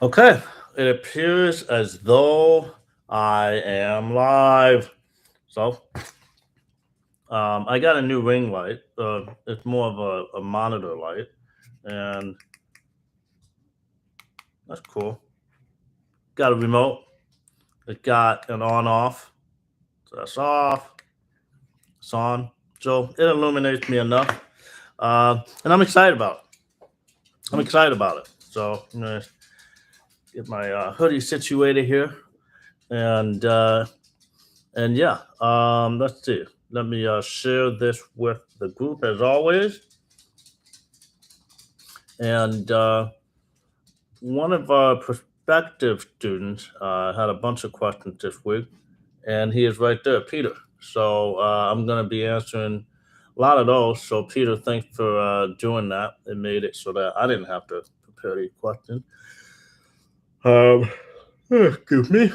Okay, it appears as though I am live. So, I got a new ring light. It's more of a monitor light, and that's cool. Got a remote. It got an on-off. So that's off. It's on. So it illuminates me enough, and I'm excited about it. I'm excited about it. So I'm gonna get my hoodie situated here, and uh, and yeah, let's see. Let me share this with the group as always. And one of our prospective students had a bunch of questions this week, and he is right there, Peter. So I'm going to be answering a lot of those. So, Peter, thanks for doing that. It made it so that I didn't have to prepare these questions. Um, excuse me.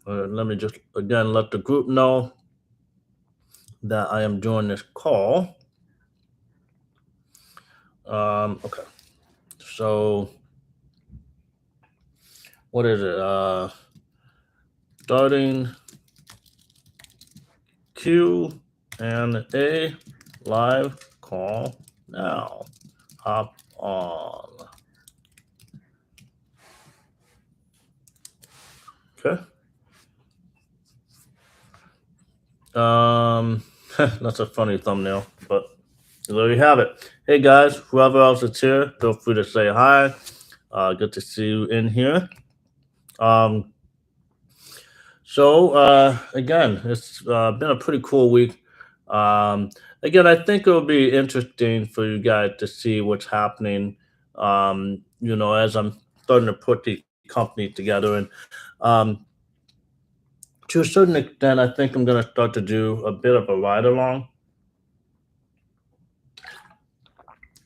Let me just again let the group know that I am doing this call. Okay. So what is it? Starting Q and A live call now. Hop on. Okay. That's a funny thumbnail, but there you have it. Hey guys, whoever else is here, feel free to say hi. Good to see you in here. Um, again, it's been a pretty cool week. Um, Again, I think it'll be interesting for you guys to see what's happening. As I'm starting to put the company together, and um, to a certain extent, I think I'm going to start to do a bit of a ride along.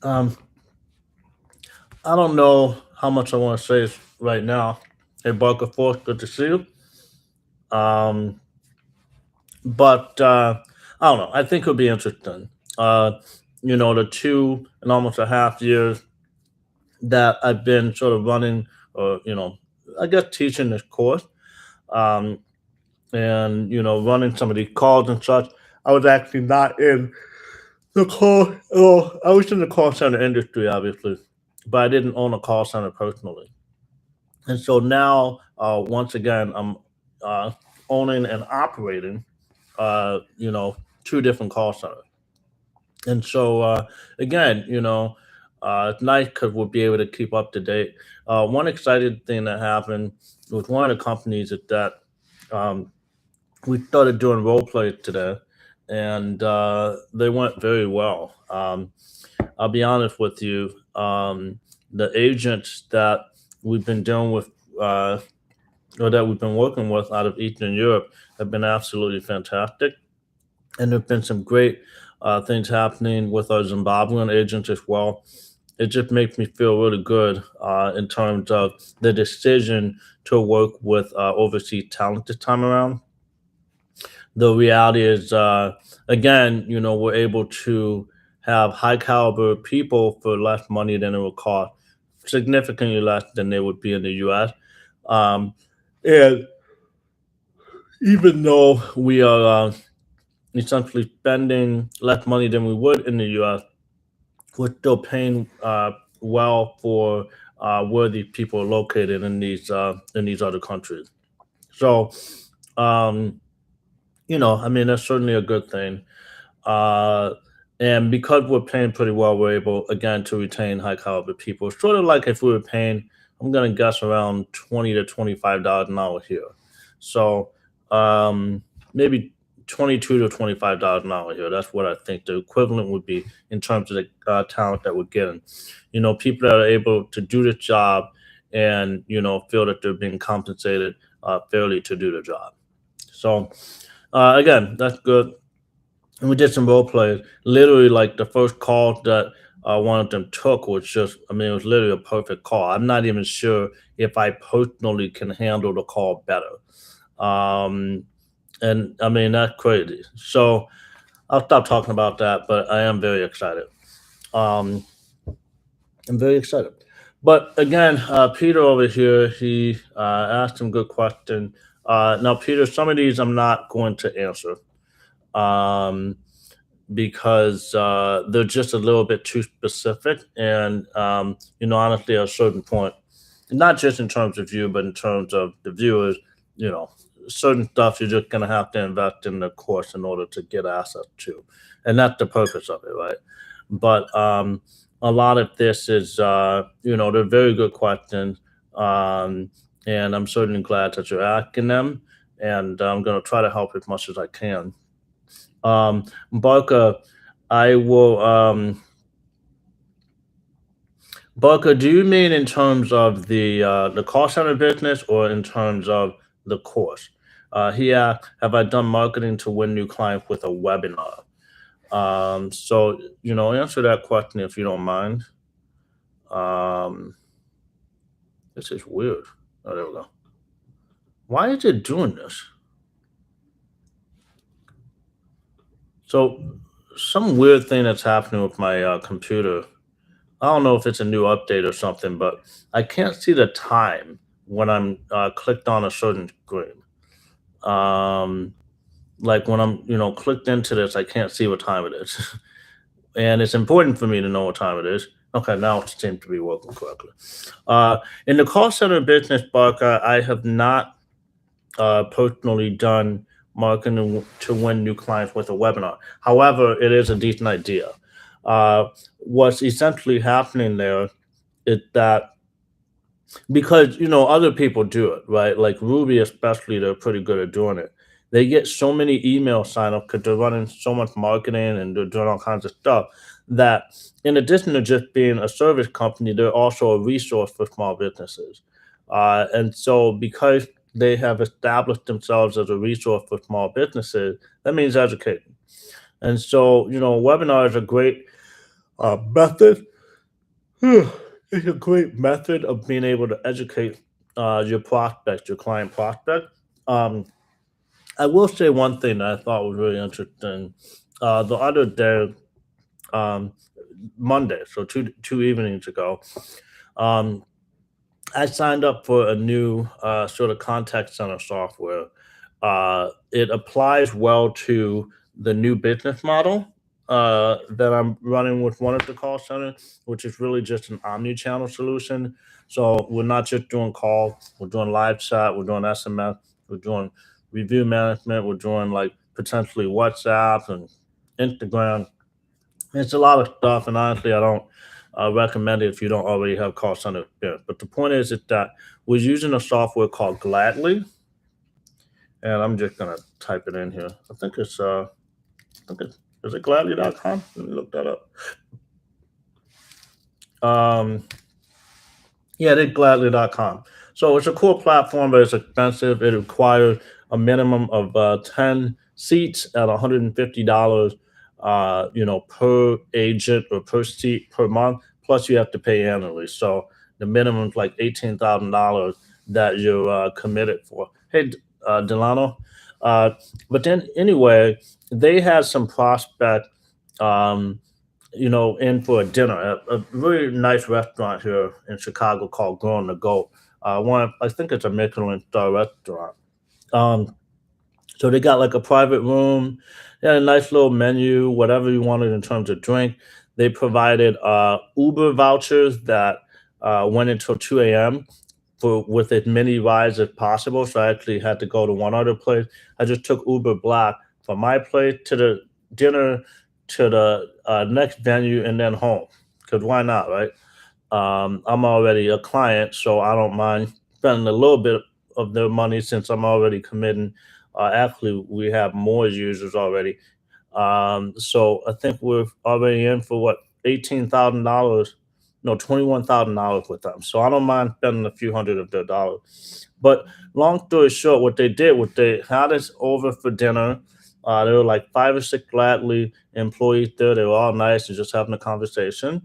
Um, I don't know how much I want to say right now. Hey, Barker Force, good to see you. Um, but I don't know. I think it'll be interesting. Uh, the 2 and almost a half years that I've been sort of running, or I guess teaching this course, um, and running some of these calls and such. I was actually not in the call. Oh, I was in the call center industry, obviously, but I didn't own a call center personally. And so now, once again, I'm uh, owning and operating, two different call centers. And so, again, it's nice because we'll be able to keep up to date. One exciting thing that happened with one of the companies is that um, we started doing role plays today, and they went very well. I'll be honest with you, the agents that we've been dealing with, or that we've been working with out of Eastern Europe, have been absolutely fantastic. And there have been some great things happening with our Zimbabwean agents as well. It just makes me feel really good in terms of the decision to work with overseas talent this time around. The reality is, again, we're able to have high caliber people for less money than it would cost, significantly less than they would be in the US. Um, and even though we are essentially spending less money than we would in the US, we're still paying well for where these people are located in these other countries. So, um, I mean, that's certainly a good thing. Uh, and because we're paying pretty well, we're able again to retain high caliber people. Sort of like if we were paying, I'm gonna guess around $20 to $25 an hour here. So maybe $22 to $25 an hour here. That's what I think the equivalent would be in terms of the talent that we're getting. People that are able to do the job and feel that they're being compensated fairly to do the job. So again, that's good. And we did some role plays. Literally, like the first call that one of them took was just, I mean, it was literally a perfect call. I'm not even sure if I personally can handle the call better. Um, and I mean, that's crazy. So I'll stop talking about that, but I am very excited. Um, I'm very excited. But again, Peter over here, he asked some good question. Now, Peter, some of these I'm not going to answer. Um, because they're just a little bit too specific. And, honestly, at a certain point, not just in terms of you, but in terms of the viewers, you know, certain stuff you're just going to have to invest in the course in order to get access to. And that's the purpose of it, right? But a lot of this is, they're very good questions. Um, and I'm certainly glad that you're asking them. And I'm going to try to help as much as I can. Barker, I will. Barker, do you mean in terms of the call center business or in terms of the course? He asked, "Have I done marketing to win new clients with a webinar?" So answer that question if you don't mind. Um, this is weird. Oh, there we go. Why is it doing this? So, some weird thing that's happening with my computer. I don't know if it's a new update or something, but I can't see the time when I'm clicked on a certain screen. Um, like when I'm, clicked into this, I can't see what time it is, and it's important for me to know what time it is. Okay, now it seems to be working correctly. Uh, in the call center business, Barker, I have not personally done marketing to win new clients with a webinar. However, it is a decent idea. What's essentially happening there is that because other people do it, right? Like Ruby especially, they're pretty good at doing it. They get so many email signups because they're running so much marketing and they're doing all kinds of stuff that in addition to just being a service company, they're also a resource for small businesses. And so because they have established themselves as a resource for small businesses, that means educating. And so webinars are a great method. It's a great method of being able to educate your prospect, your client prospect. Um, I will say one thing that I thought was really interesting. The other day, um, Monday, so two evenings ago, um, I signed up for a new sort of contact center software. It applies well to the new business model that I'm running with one of the call centers, which is really just an omni-channel solution. So we're not just doing call, we're doing live chat, we're doing SMS, we're doing review management, we're doing like potentially WhatsApp and Instagram. It's a lot of stuff, and honestly, I don't recommend it if you don't already have call center experience. But the point is that we're using a software called Gladly, and I'm just gonna type it in here. I think it's is it Gladly.com? Let me look that up. Um, yeah, it's Gladly.com. So it's a cool platform, but it's expensive. It requires a minimum of 10 seats at $150, per agent or per seat per month. Plus, you have to pay annually. So the minimum is like $18,000 that you're committed for. Hey, Delano. Uh, but then anyway, they had some prospect. Um, in for a dinner at a really nice restaurant here in Chicago called Growing the Goat. I think it's a Michelin star restaurant. Um, so they got like a private room, they had a nice little menu, whatever you wanted in terms of drink. They provided Uber vouchers that went until 2 a.m. for with as many rides as possible. So I actually had to go to one other place. I just took Uber Black from my place to the dinner to the next venue and then home. Because why not, right? I'm already a client, so I don't mind spending a little bit of their money since I'm already committing. Actually, we have more users already. So I think we're already in for what $18,000, no $21,000 with them. So I don't mind spending a few hundred of their dollars. But long story short, what they did was they had us over for dinner. There were like five or six Gladly employees there. They were all nice and just having a conversation.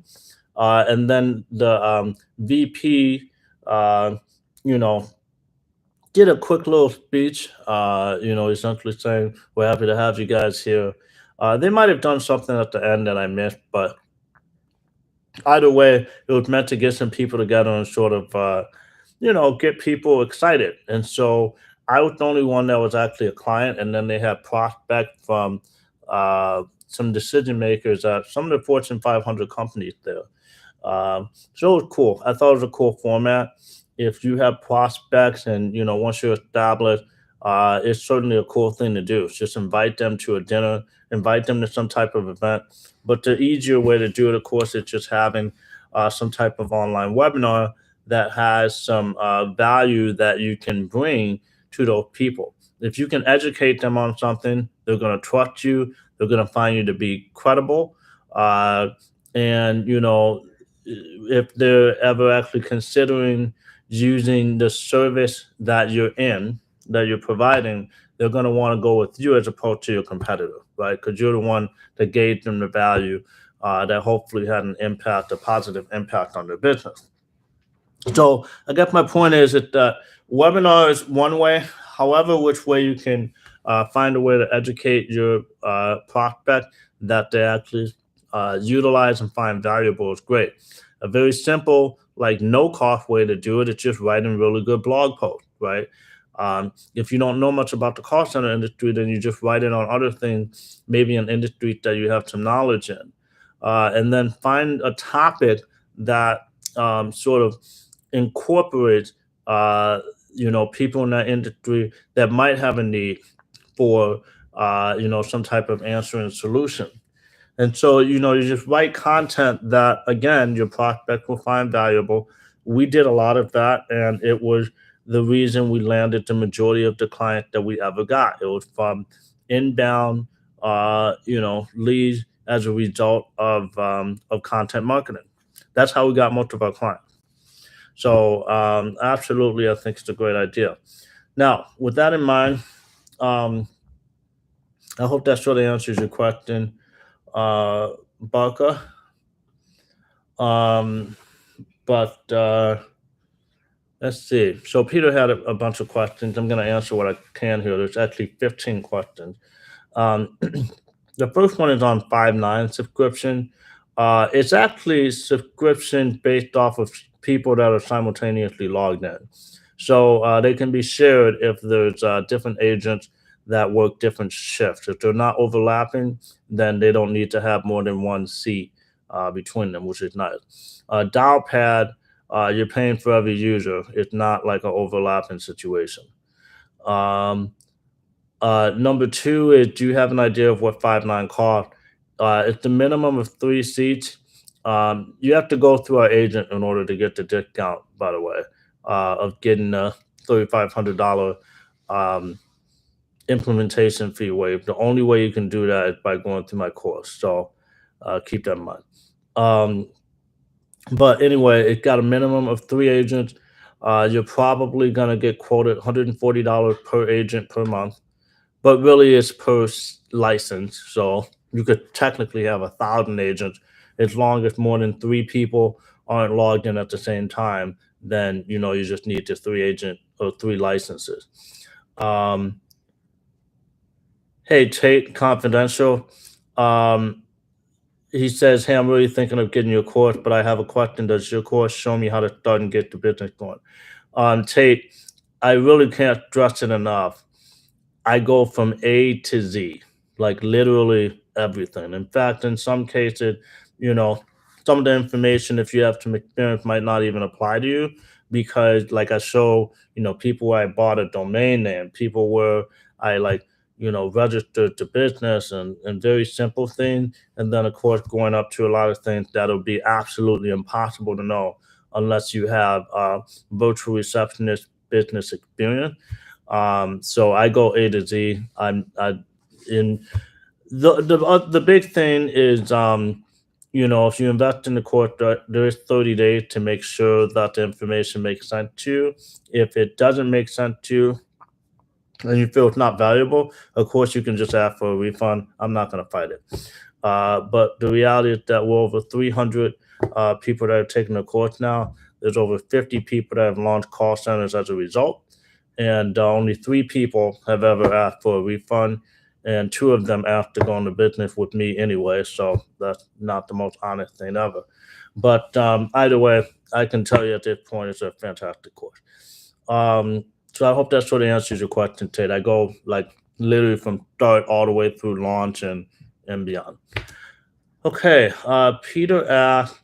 And then the VP, uh, you know, did a quick little speech, essentially saying, "We're happy to have you guys here." They might have done something at the end that I missed, but Either way, it was meant to get some people together and sort of, get people excited. And so I was the only one that was actually a client, and then they had prospect from some decision makers at some of the Fortune 500 companies there. So it was cool. I thought it was a cool format. If you have prospects and once you're established, it's certainly a cool thing to do. Just invite them to a dinner, invite them to some type of event. But the easier way to do it, of course, is just having some type of online webinar that has some value that you can bring to those people. If you can educate them on something, they're going to trust you. They're going to find you to be credible. And if they're ever actually considering using the service that you're in, that you're providing, they're going to want to go with you as opposed to your competitor, right? Because you're the one that gave them the value that hopefully had an impact, a positive impact on their business. So I guess my point is that webinar is one way. However, which way you can find a way to educate your prospect that they actually utilize and find valuable is great. A very simple, like no cost way to do it is just writing really good blog posts, right? If you don't know much about the call center industry, then you just write it on other things, maybe an industry that you have some knowledge in, and then find a topic that sort of incorporates people in that industry that might have a need for some type of answer and solution. And so, you just write content that, again, your prospect will find valuable. We did a lot of that, and it was the reason we landed the majority of the client that we ever got. It was from inbound, leads as a result of content marketing. That's how we got most of our clients. So, absolutely, I think it's a great idea. Now, with that in mind, um, I hope that sort of answers your question, Barker. Um, but let's see. So Peter had a bunch of questions. I'm going to answer what I can here. There's actually 15 questions. Um, the first one is on Five9 subscription. It's actually subscription based off of people that are simultaneously logged in. So they can be shared if there's different agents that work different shifts. If they're not overlapping, then they don't need to have more than one seat between them, which is nice. Dialpad, you're paying for every user. It's not like an overlapping situation. Um, Number two is, do you have an idea of what Five9 cost? It's the minimum of 3 seats. You have to go through our agent in order to get the discount, by the way, of getting a $3,500 um, implementation fee waived. The only way you can do that is by going through my course. So keep that in mind. But anyway, it got a minimum of 3 agents. You're probably going to get quoted $140 per agent per month, but really it's per license. So you could technically have 1,000 agents as long as more than 3 people aren't logged in at the same time. Then you just need the 3 agent or 3 licenses. Hey Tate, confidential. Um, he says, "Hey, I'm really thinking of getting your course, but I have a question. Does your course show me how to start and get the business going?" Tate, I really can't stress it enough. I go from A to Z, like literally everything. In fact, in some cases, you know, some of the information, if you have some experience, might not even apply to you because, like, I show, people where I bought a domain name, people where I like, registered the business and very simple things. And then, of course, going up to a lot of things that'll be absolutely impossible to know unless you have virtual receptionist business experience. So I go A to Z. In the big thing is, if you invest in the course, there is 30 days to make sure that the information makes sense to you. If it doesn't make sense to you and you feel it's not valuable, of course you can just ask for a refund. I'm not going to fight it. But the reality is that we're over 300 people that are taking the course now. There's over 50 people that have launched call centers as a result, and only 3 people have ever asked for a refund. and 2 of them asked to go into business with me anyway. So that's not the most honest thing ever. But either way, I can tell you at this point, it's a fantastic course. So I hope that sort of answers your question, Tate. I go like literally from start all the way through launch and beyond. Okay, Peter asked,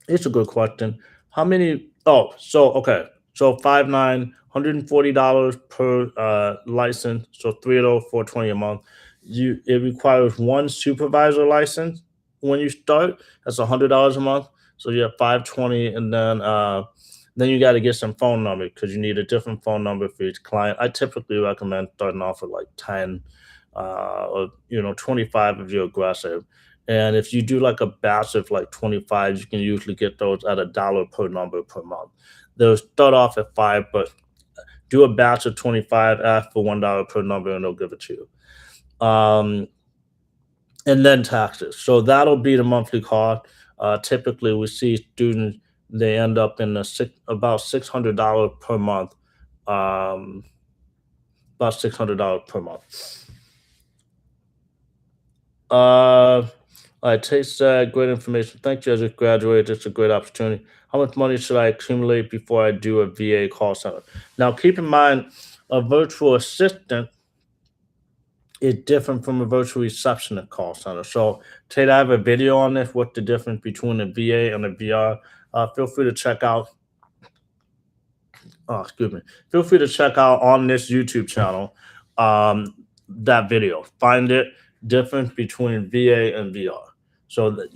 it's a good question. How many? Oh, so okay, so 5'9", $140 per license, so 3 of those 420 a month. It requires one supervisor license when you start. That's $100 a month. So you have 520, and then you got to get some phone numbers because you need a different phone number for each client. I typically recommend starting off with like 10, or 25 if you're aggressive. And if you do like a batch of like 25, you can usually get those at $1 per number per month. They'll start off at 5, but do a batch of 25, ask for $1 per number, and they'll give it to you. And then taxes. So that'll be the monthly cost. Typically, we see students, they end up in about $600 per month. Um, about $600 per month. I taste that great information. Thank you. I just graduated. It's a great opportunity. How much money should I accumulate before I do a VA call center? Now, keep in mind, a virtual assistant is different from a virtual receptionist call center. So, Tate, I have a video on this. What's the difference between a VA and a VR? Feel free to check out. Oh, excuse me. Feel free to check out on this YouTube channel that video. Find it. Difference between VA and VR. So that,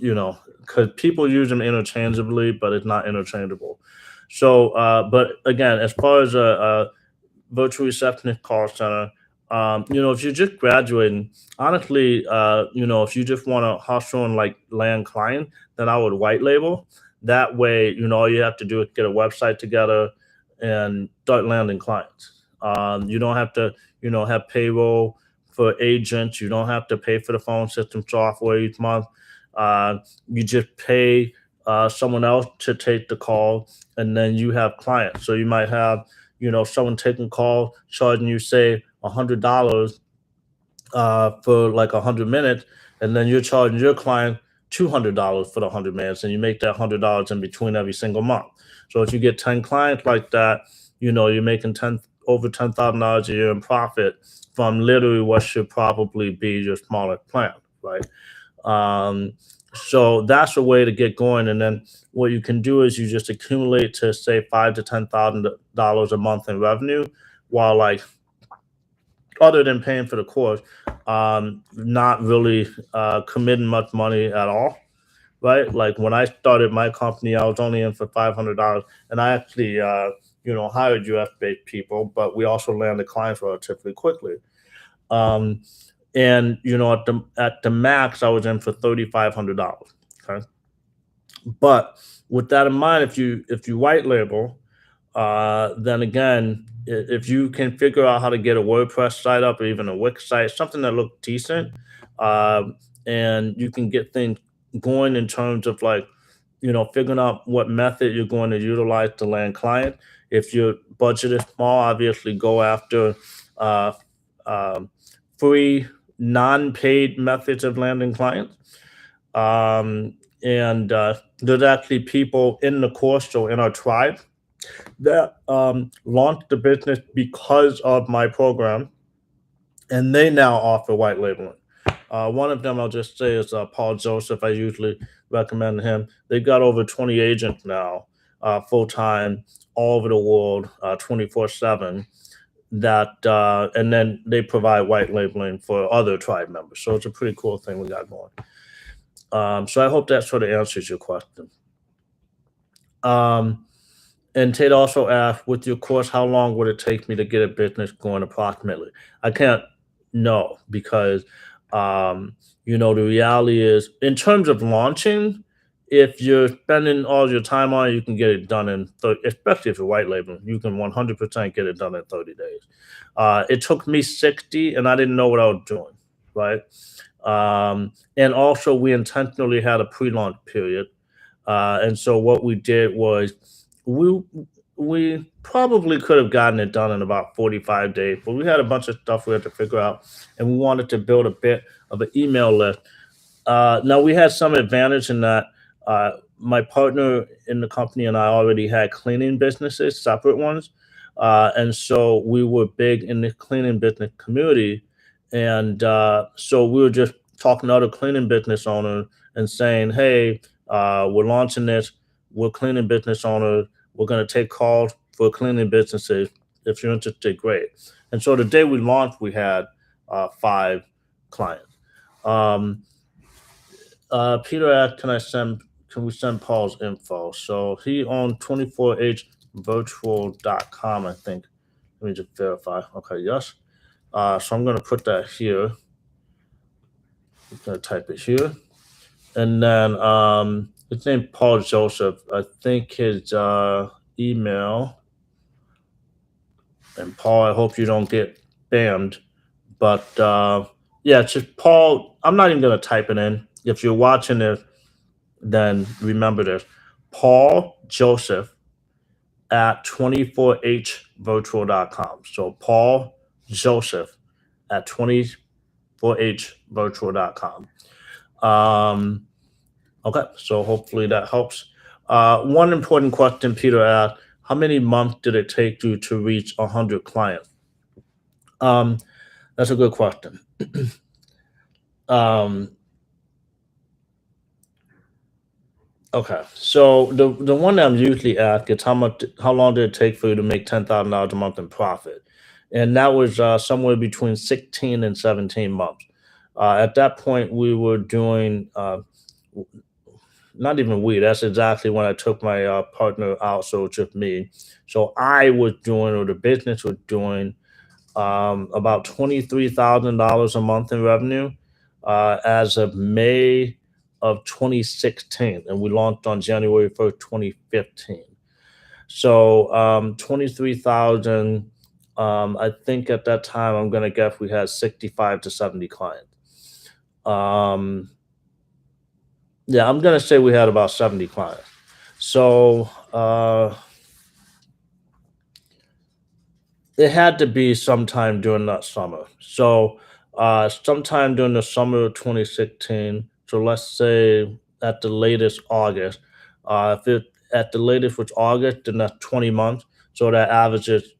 because people use them interchangeably, but it's not interchangeable. So, but again, as far as a virtual receptionist call center, if you're just graduating, honestly, if you just want to hustle and like land client, then I would white label. That way, all you have to do is get a website together and start landing clients. You don't have to, have payroll for agents. You don't have to pay for the phone system software each month. You just pay someone else to take the call, and then you have clients. So you might have, someone taking call, charging you, say, $100 for like 100 minutes, and then you're charging your client $200 for the 100 minutes, and you make that $100 in between every single month. So if you get 10 clients like that, you're making over $10,000 a year in profit from literally what should probably be your smaller plan, right? So that's a way to get going. And then what you can do is you just accumulate to say $5,000 to $10,000 a month in revenue, while like other than paying for the course, not really committing much money at all, right? Like when I started my company, I was only in for $500, and I actually, hired US-based people, but we also landed clients relatively quickly. Um, and at the max, I was in for $3,500. Okay, but with that in mind, if you white label, then again, if you can figure out how to get a WordPress site up or even a Wix site, something that looks decent, and you can get things going in terms of like, figuring out what method you're going to utilize to land client. If your budget is small, obviously go after uh, free, non-paid methods of landing clients. And there's actually people in the course, so in our tribe, that launched the business because of my program, and they now offer white labeling. One of them, I'll just say, is Paul Joseph. I usually recommend him. They've got over 20 agents now, full time, all over the world, 24/7. And then they provide white labeling for other tribe members. So it's a pretty cool thing we got going. So I hope that sort of answers your question. And Tate also asked, with your course, how long would it take me to get a business going approximately? I can't know because, the reality is, in terms of launching, if you're spending all your time on it, you can get it done in 30, especially if you're white labeling, you can 100% get it done in 30 days. It took me 60, and I didn't know what I was doing, right? And also, we intentionally had a pre-launch period. And so what we did was we we probably could have gotten it done in about 45 days, but we had a bunch of stuff we had to figure out, and we wanted to build a bit of an email list. Now we had some advantage in that my partner in the company and I already had cleaning businesses, separate ones, and so we were big in the cleaning business community, and so we were just talking to other cleaning business owners and saying, "Hey, we're launching this. We're cleaning business owners. We're going to take calls for cleaning businesses. If you're interested, great." And so the day we launched, we had 5 clients. Um, Peter asked, can we send Paul's info? So he on 24hvirtual.com, I think. Let me just verify. Okay, yes. So I'm gonna put that here. I'm gonna type it here. And then his name Paul Joseph. I think his email. And Paul, I hope you don't get banned. But yeah, it's just Paul. I'm not even gonna type it in. If you're watching this, then remember this: Paul Joseph at 24hvirtual.com. So Paul Joseph at 24hvirtual.com. Okay, so hopefully that helps. One important question Peter asked: how many months did it take you to reach 100 clients? That's a good question. Okay, so the one that I'm usually asked is how long did it take for you to make $10,000 a month in profit, and that was somewhere between 16 and 17 months. At that point, we were doing not even we. That's exactly when I took my partner out, so it's just me. So I was doing, or the business was doing, about $23,000 a month in revenue as of May of 2016, and we launched on January 1st, 2015. So 23,000. I think at that time, I'm gonna guess we had 65 to 70 clients. Yeah, I'm gonna say we had about 70 clients. So it had to be sometime during that summer. So sometime during the summer of 2016. So let's say at the latest August. If it at the latest was August, then that's 20 months. So that averages,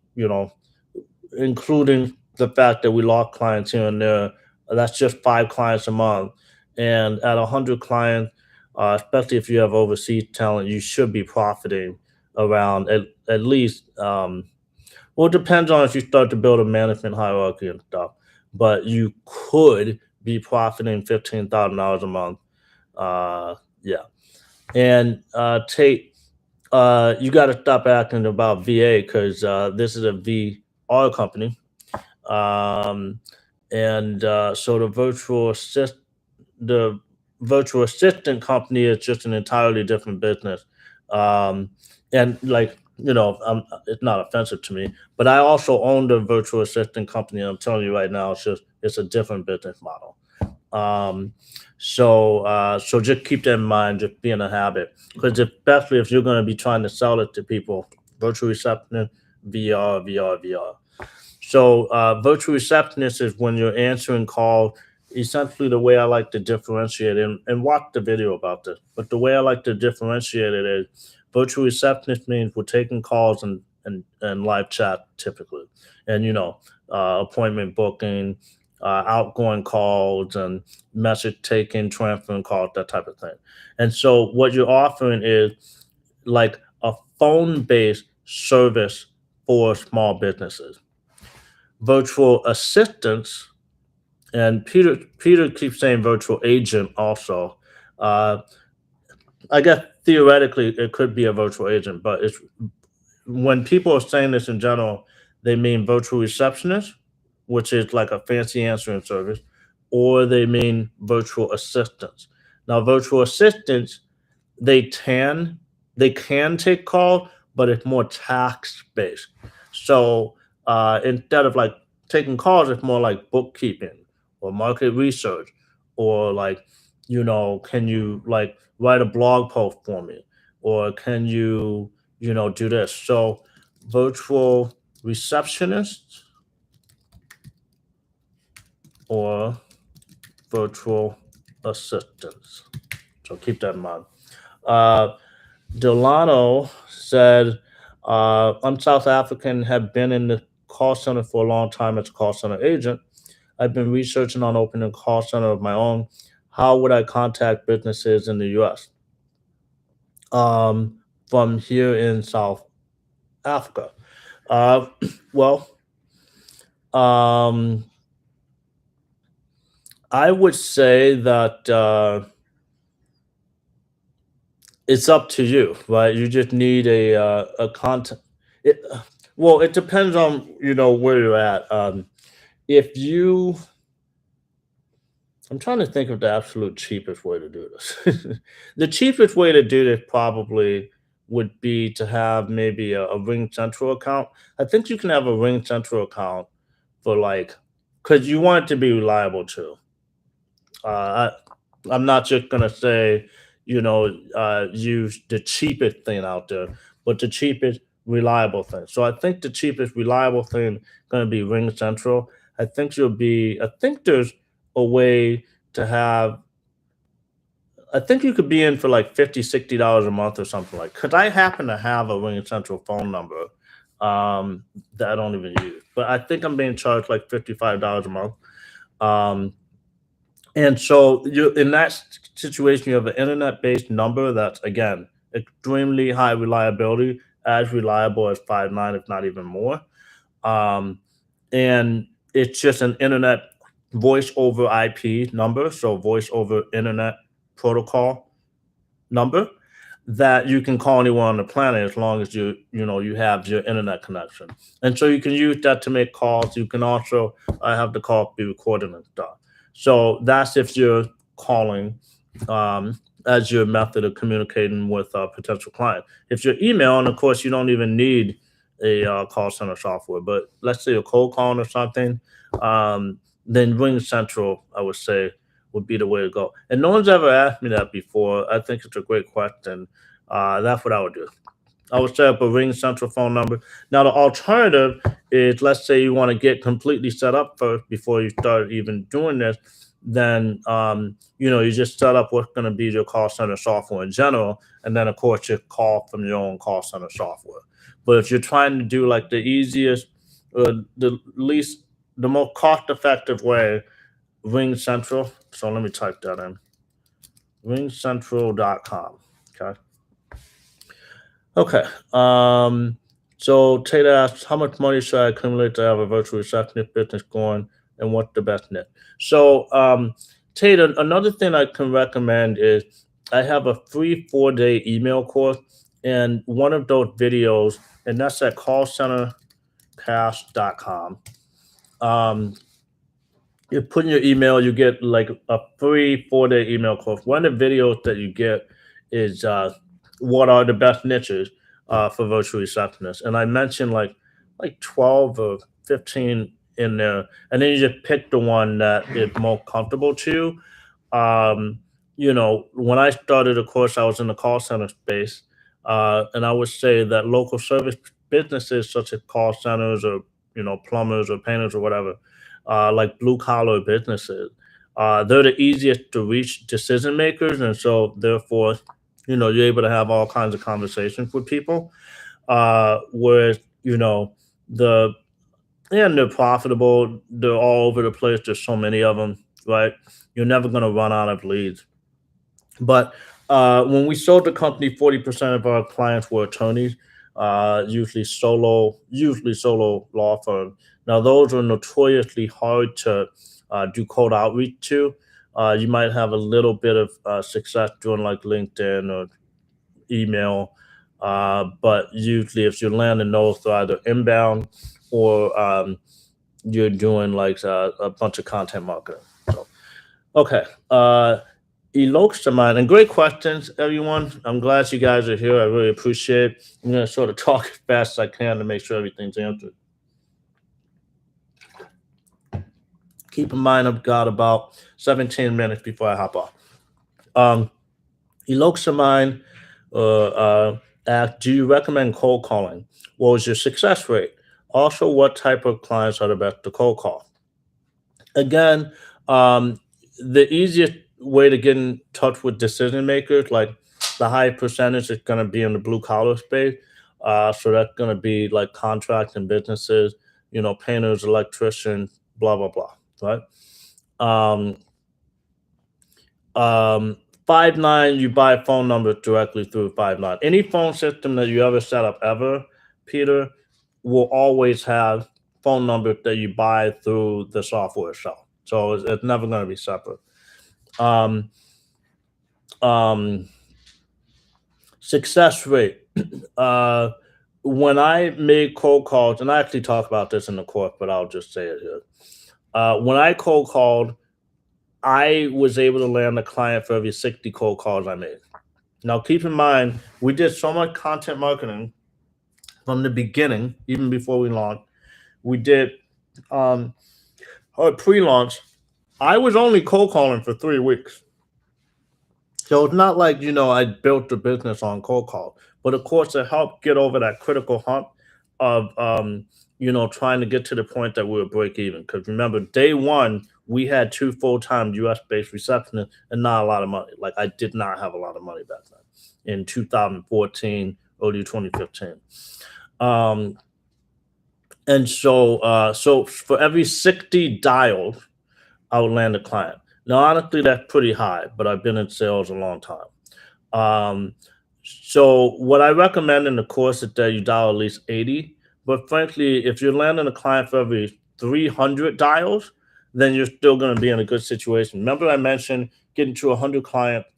including the fact that we lost clients here and there, that's just 5 clients a month. And at 100 clients, especially if you have overseas talent, you should be profiting around at least well, it depends on if you start to build a management hierarchy and stuff, but you could be profiting $15,000 a month. Yeah, and Tate, you got to stop acting about VA because this is a VR company, um, and so the virtual assistant company is just an entirely different business. Um, and like, it's not offensive to me, but I also own the virtual assistant company. And I'm telling you right now, it's a different business model. Um, so just keep that in mind, just being a habit, because especially if you're going to be trying to sell it to people, virtual receptionist, VR, VR, VR. So virtual receptionist is when you're answering calls. Essentially, the way I like to differentiate it, and watch the video about this, but the way I like to differentiate it is virtual receptionist means we're taking calls and live chat typically, and appointment booking, outgoing calls, and message taking, transferring calls, that type of thing. And so what you're offering is like a phone based service for small businesses. Virtual assistants, and Peter keeps saying virtual agent also. Uh, I guess theoretically it could be a virtual agent, but it's when people are saying this in general, they mean virtual receptionist, which is like a fancy answering service, or they mean virtual assistants. Now, virtual assistants, they can they can take call, but it's more task based. So instead of like taking calls, it's more like bookkeeping or market research, or like, can you like write a blog post for me, or can you do this? So virtual receptionist or virtual assistants. So keep that in mind. Delano said, I'm South African, have been in the call center for a long time as a call center agent. I've been researching on opening a call center of my own. How would I contact businesses in the US from here in South Africa? Uh, well, um, I would say that it's up to you, right? You just need a content. It, well, it depends on where you're at. If you, I'm trying to think of the absolute cheapest way to do this. The cheapest way to do this probably would be to have maybe a Ring Central account. I think you can have a Ring Central account for like, because you want it to be reliable too. I'm not just gonna say, use the cheapest thing out there, but the cheapest reliable thing. So I think the cheapest reliable thing gonna be Ring Central. I think you'll be. I think there's a way to have. I think you could be in for like $50, $60 a month or something like. Because I happen to have a Ring Central phone number that I don't even use, but I think I'm being charged like $55 a month. Um, and so you in that situation, you have an internet-based number that's again extremely high reliability, as reliable as 5.9, if not even more. Um, and it's just an internet voice over IP number, so voice over internet protocol number that you can call anyone on the planet as long as you have your internet connection. And so you can use that to make calls. You can also have the call be recorded and stuff. So that's if you're calling as your method of communicating with a potential client. If you're emailing, of course, you don't even need a call center software. But let's say a cold calling or something, then Ring Central, I would say, would be the way to go. And no one's ever asked me that before. I think it's a great question. That's what I would do. I would set up a Ring Central phone number. Now, the alternative is, let's say you want to get completely set up first before you start even doing this. Then, you just set up what's going to be your call center software in general, and then, of course, you call from your own call center software. But if you're trying to do like the easiest, the most cost-effective way, Ring Central. So let me type that in. Ringcentral.com. Okay. Okay. So Taylor asks, how much money should I accumulate to have a virtual receptionist business going, and what's the best net? So, Taylor, another thing I can recommend is I have a free 4-day email course, and one of those videos, and that's at callcentercast.com. You put in your email, you get like a free 4-day email course. One of the videos that you get is what are the best niches for virtual receptionists, and I mentioned like 12 or 15 in there, and then you just pick the one that is most comfortable to you. When I started the course, I was in the call center space, and I would say that local service businesses such as call centers or plumbers or painters or whatever, like blue collar businesses, they're the easiest to reach decision makers, and so therefore, you're able to have all kinds of conversations with people. Whereas the and they're profitable, they're all over the place. There's so many of them, right? You're never going to run out of leads. But when we sold the company, 40% of our clients were attorneys, usually solo law firms. Now, those are notoriously hard to do cold outreach to. You might have a little bit of success doing like LinkedIn or email, but usually if you're landing those, they're either inbound or you're doing like a bunch of content marketing. So, okay. Eloksaman, and great questions, everyone. I'm glad you guys are here. I really appreciate it. I'm going to sort of talk as fast as I can to make sure everything's answered. Keep in mind, I've got about 17 minutes before I hop off. Eloksaman, Ask, do you recommend cold calling? What was your success rate? Also, what type of clients are the best to cold call? Again, um, the easiest way to get in touch with decision makers, like the high percentage is going to be in the blue collar space. So that's going to be like contracts and businesses, painters, electricians, blah blah blah, right? Um, um, Five9, you buy phone numbers directly through Five9. Any phone system that you ever set up ever, Peter, will always have phone numbers that you buy through the software itself. So it's never going to be separate. Um, um, Success rate. uh, when I made cold calls, and I actually talk about this in the course, but I'll just say it here. When I cold called, I was able to land a client for every 60 cold calls I made. Now, keep in mind, we did so much content marketing from the beginning, even before we launched. We did pre-launch. I was only cold calling for 3 weeks. So it's not like, I built the business on cold call, but of course it helped get over that critical hump of, trying to get to the point that we were break even. Because remember, day one, we had two full-time US based receptionists and not a lot of money. Like I did not have a lot of money back then in 2014, early 2015. Um, so for every 60 dials, I would land a client. Now, honestly, that's pretty high, but I've been in sales a long time. So what I recommend in the course is that you dial at least 80. But frankly, if you're landing a client for every 300 dials, then you're still going to be in a good situation. Remember, I mentioned getting to 100 clients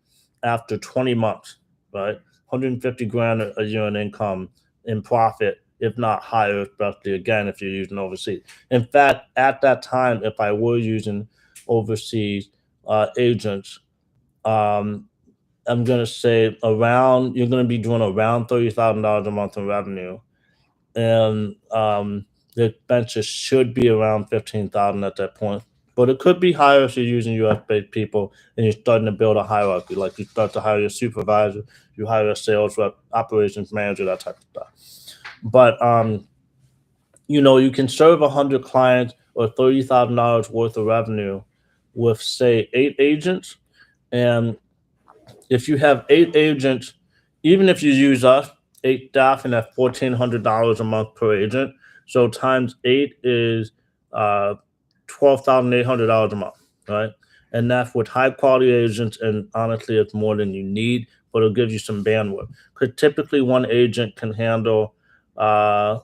after 20 months, right? 150 grand a year in income, in profit, if not higher, especially again if you're using overseas. In fact, at that time, if I were using overseas agents, um, I'm gonna say you're gonna be doing around $30,000 a month in revenue, and the expenses should be around 15,000 at that point. But it could be higher if you're using US based people and you're starting to build a hierarchy. Like you start to hire your supervisor, you hire a sales rep, operations manager, that type of stuff. But you can serve 100 clients or $30,000 worth of revenue with say 8 agents, and if you have 8 agents, even if you use us, 8 staff, and that's $1,400 a month per agent. So times 8 is $12,800 a month, right? And that's with high quality agents. And honestly, it's more than you need, but it'll give you some bandwidth. Because typically, one agent can handle,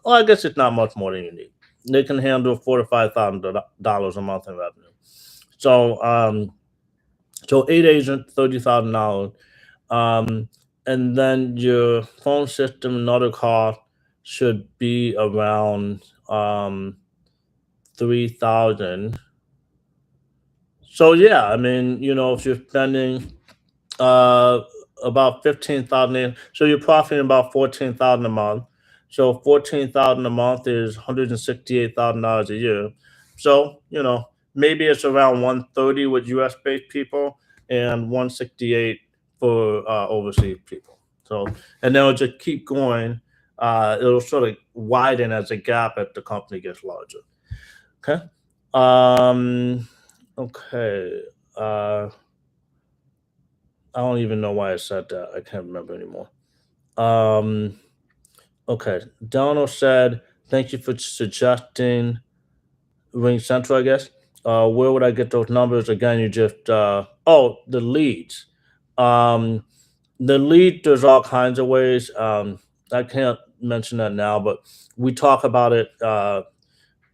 well, I guess it's not much more than you need. They can handle $4,000 to $5,000 a month in revenue. So 8 agents, $30,000. And then your phone system and other costs should be around 3,000. So yeah, I mean, if you're spending uh about 15,000, so you're profiting about 14,000 a month. So 14,000 a month is $168,000 a year. So maybe it's around 130 with US based people and 168 for overseas people. So, and then it'll just keep going. It'll sort of widen as the gap as the company gets larger. Okay. Um, okay. I don't even know why I said that. I can't remember anymore. Um, okay. Donald said, "Thank you for suggesting Ring Central." I guess. Where would I get those numbers again? You just the leads. Um, the lead. There's all kinds of ways. I can't mention that now, but we talk about it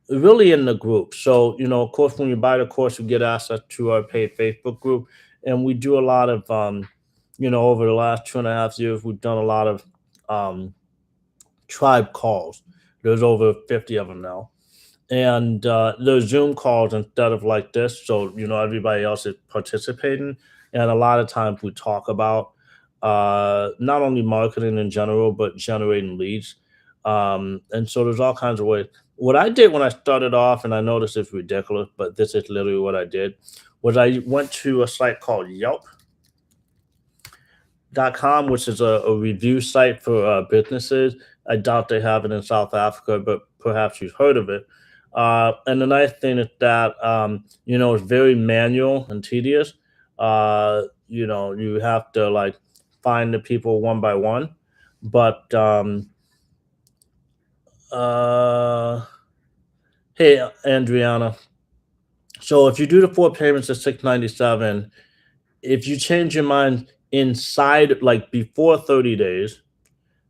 really in the group. So of course, when you buy the course, you get access to our paid Facebook group, and we do a lot of over the last 2.5 years, we've done a lot of um, tribe calls. There's over 50 of them now. And there's Zoom calls instead of like this. So, everybody else is participating. And a lot of times we talk about not only marketing in general, but generating leads. And so there's all kinds of ways. What I did when I started off, and I know this is ridiculous, but this is literally what I did, was I went to a site called Yelp. Yelp.com, which is a review site for businesses. I doubt they have it in South Africa, but perhaps you've heard of it. And the nice thing is that it's very manual and tedious. You have to like find the people one by one, but uh, hey, Adriana. So if you do the 4 payments at 697, if you change your mind inside like before 30 days,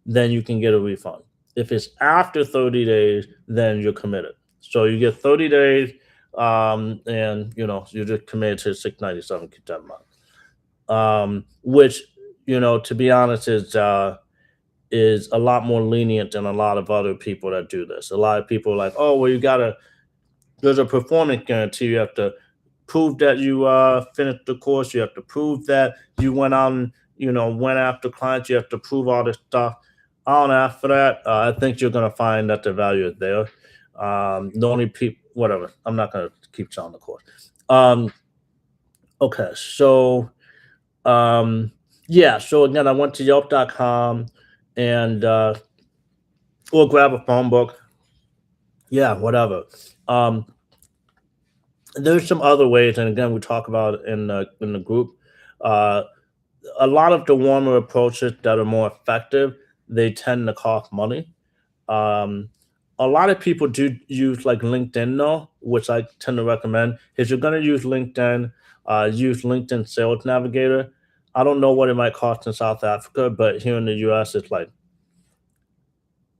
then you can get a refund. If it's after 30 days, then you're committed. So you get 30 days, and you're just committed to 697 that month. Which to be honest, is a lot more lenient than a lot of other people that do this. A lot of people are like, oh well, there's a performance guarantee. You have to prove that you finished the course. You have to prove that you went out and went after clients. You have to prove all this stuff. I don't ask for that. I think you're gonna find that the value is there. The only people, whatever. I'm not gonna keep telling the course. Okay, so yeah. So again, I went to Yelp.com and or grab a phone book. Yeah, whatever. Um, there's some other ways, and again, we talk about it in the group. Uh, a lot of the warmer approaches that are more effective, they tend to cost money. Um, a lot of people do use like LinkedIn though, which I tend to recommend. If you're going to use LinkedIn Sales Navigator. I don't know what it might cost in South Africa, but here in the US, it's like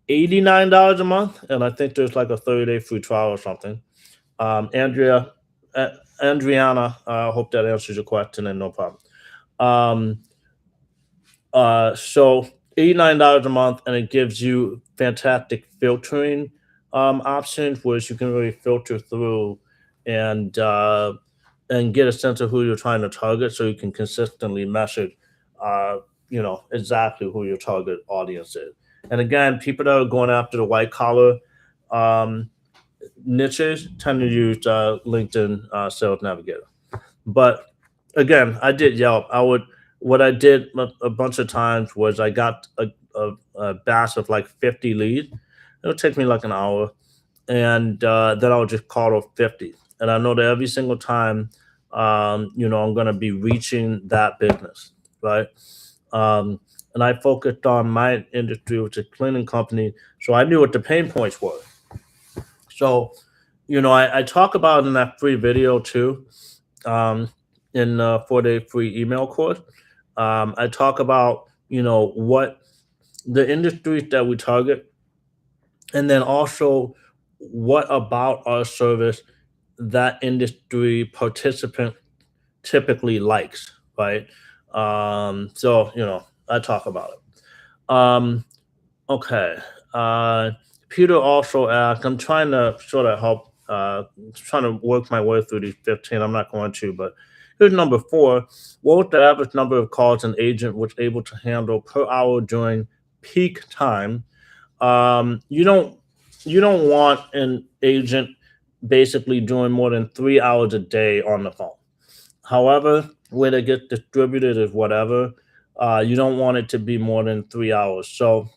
$89 a month, and I think there's like a 30-day free trial or something. Andrea, Andriana, I hope that answers your question, and no problem. Um, so $89 a month, and it gives you fantastic filtering options, which you can really filter through and get a sense of who you're trying to target, so you can consistently message, exactly who your target audience is. And again, people that are going after the white collar um, niches tend to use LinkedIn Sales Navigator. But again, I did Yelp. What I did a bunch of times was I got a batch of like 50 leads. It would take me like an hour, and then I would just call those 50. And I know that every single time, I'm going to be reaching that business, right? And I focused on my industry, which is a cleaning company, so I knew what the pain points were. So, I talk about in that free video too, in the 4-day free email course. I talk about, what the industries that we target, and then also what about our service that industry participant typically likes, right? So, I talk about it. Okay. Peter also asked, I'm trying to sort of help, trying to work my way through these 15. I'm not going to, but here's number 4. What was the average number of calls an agent was able to handle per hour during peak time? You don't want an agent basically doing more than 3 hours a day on the phone. However, where they get distributed is whatever. You don't want it to be more than 3 hours. So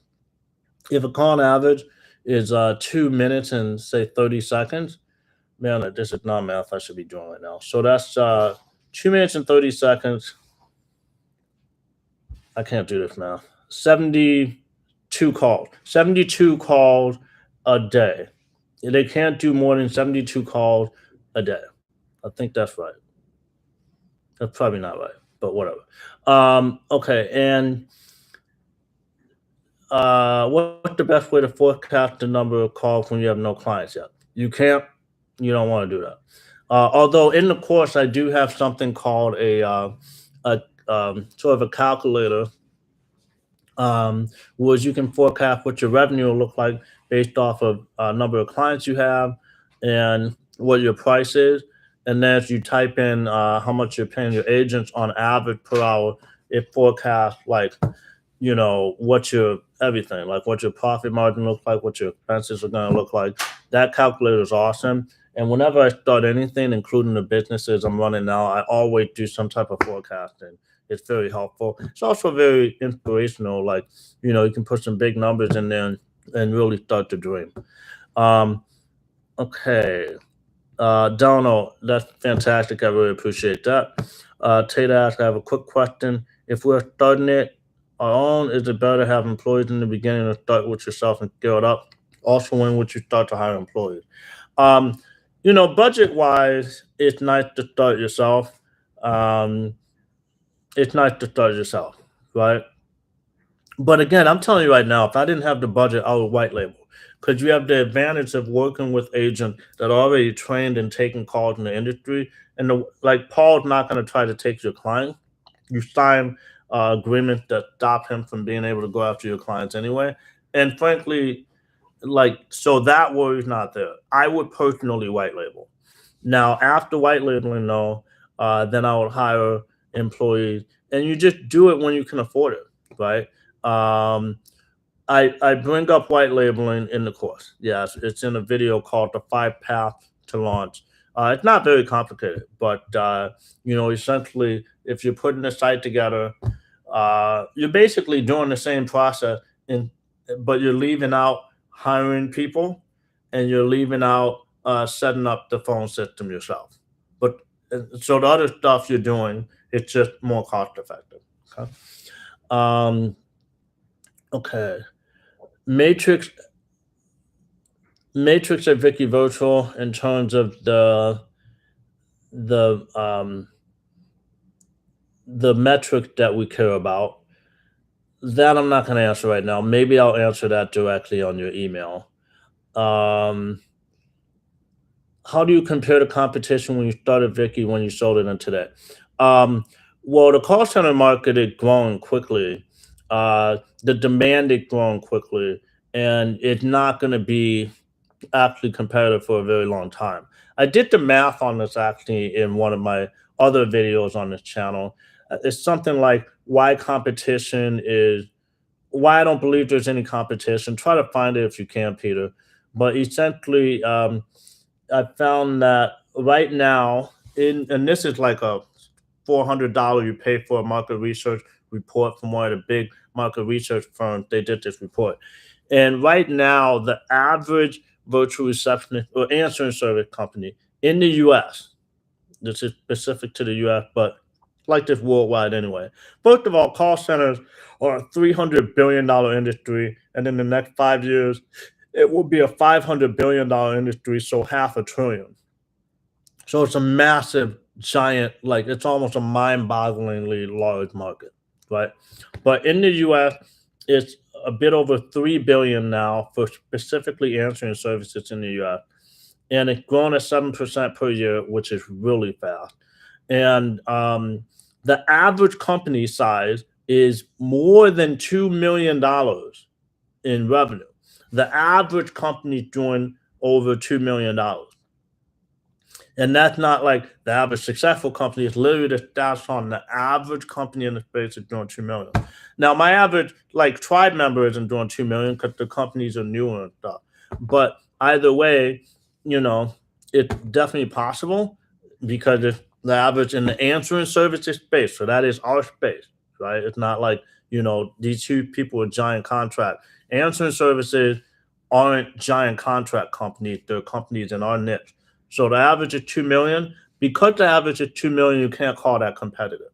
if a call on average is 2 minutes and say 30 seconds, man, this is not math I should be doing right now. So that's 2 minutes and 30 seconds. I can't do this math. 72 calls. 72 calls a day. They can't do more than 72 calls a day. I think that's right. That's probably not right, but whatever. Okay, and what's the best way to forecast the number of calls when you have no clients yet? You can't. You don't want to do that. Although in the course, I do have something called a sort of a calculator, where you can forecast what your revenue will look like based off of number of clients you have and what your price is. And then if you type in how much you're paying your agents on average per hour, it forecasts like what your everything, like what your profit margin looks like, what your expenses are going to look like. That calculator is awesome. And whenever I start anything, including the businesses I'm running now, I always do some type of forecasting It's very helpful. It's also very inspirational. Like, you can put some big numbers in there and really start to dream. Um, okay. Donald, that's fantastic. I really appreciate that. Tate asked, I have a quick question. If we're starting it our own, is it better to have employees in the beginning or start with yourself and scale it up? Also, when would you start to hire employees? Um, budget wise, it's nice to start yourself. Um, it's nice to start yourself, right? But again, I'm telling you right now, if I didn't have the budget, I would white label. Because you have the advantage of working with agents that are already trained and taking calls in the industry. And like Paul's not going to try to take your client. You sign agreements that stop him from being able to go after your clients anyway. And frankly, like, so that worry's not there. I would personally white label. Now, after white labeling, though, then I would hire employees, and you just do it when you can afford it, right? Um, I bring up white labeling in the course. Yes, it's in a video called "The Five Paths to Launch." It's not very complicated, but essentially, if you're putting a site together, you're basically doing the same process, but you're leaving out hiring people, and you're leaving out setting up the phone system yourself. But so the other stuff you're doing, it's just more cost effective. Okay. Um, okay. Matrix Matrix at Vicky Virtual in terms of the the metric that we care about. That I'm not going to answer right now. Maybe I'll answer that directly on your email. Um, how do you compare the competition when you started Vicky when you sold it and today? Um, well, the call center market is growing quickly. The demand is growing quickly, and it's not going to be actually competitive for a very long time. I did the math on this actually in one of my other videos on this channel. It's something like why I don't believe there's any competition. Try to find it if you can, Peter. But essentially, I found that right now, and this is like a $400 you pay for a market research report from one of the big market research firms. They did this report, and right now, the average virtual receptionist or answering service company in the U.S. This is specific to the U.S., but like this worldwide anyway. First of all, call centers are a $300 billion industry, and in the next 5 years, it will be a $500 billion industry, so half a trillion. So it's a massive, giant, like it's almost a mind-bogglingly large market, right? But in the U.S., it's a bit over 3 billion now for specifically answering services in the U.S., and it's grown at 7% per year, which is really fast. And the average company size is more than $2 million in revenue. The average company doing over $2 million. And that's not like the average successful company. It's literally the stats on the average company in the space is doing 2 million. Now, my average like tribe member isn't doing 2 million because the companies are newer and stuff. But either way, it's definitely possible because it's the average in the answering services space. So that is our space, right? It's not like these two people with giant contract. Answering services aren't giant contract companies. They're companies in our niche. So the average is 2 million. Because the average is 2 million, you can't call that competitive.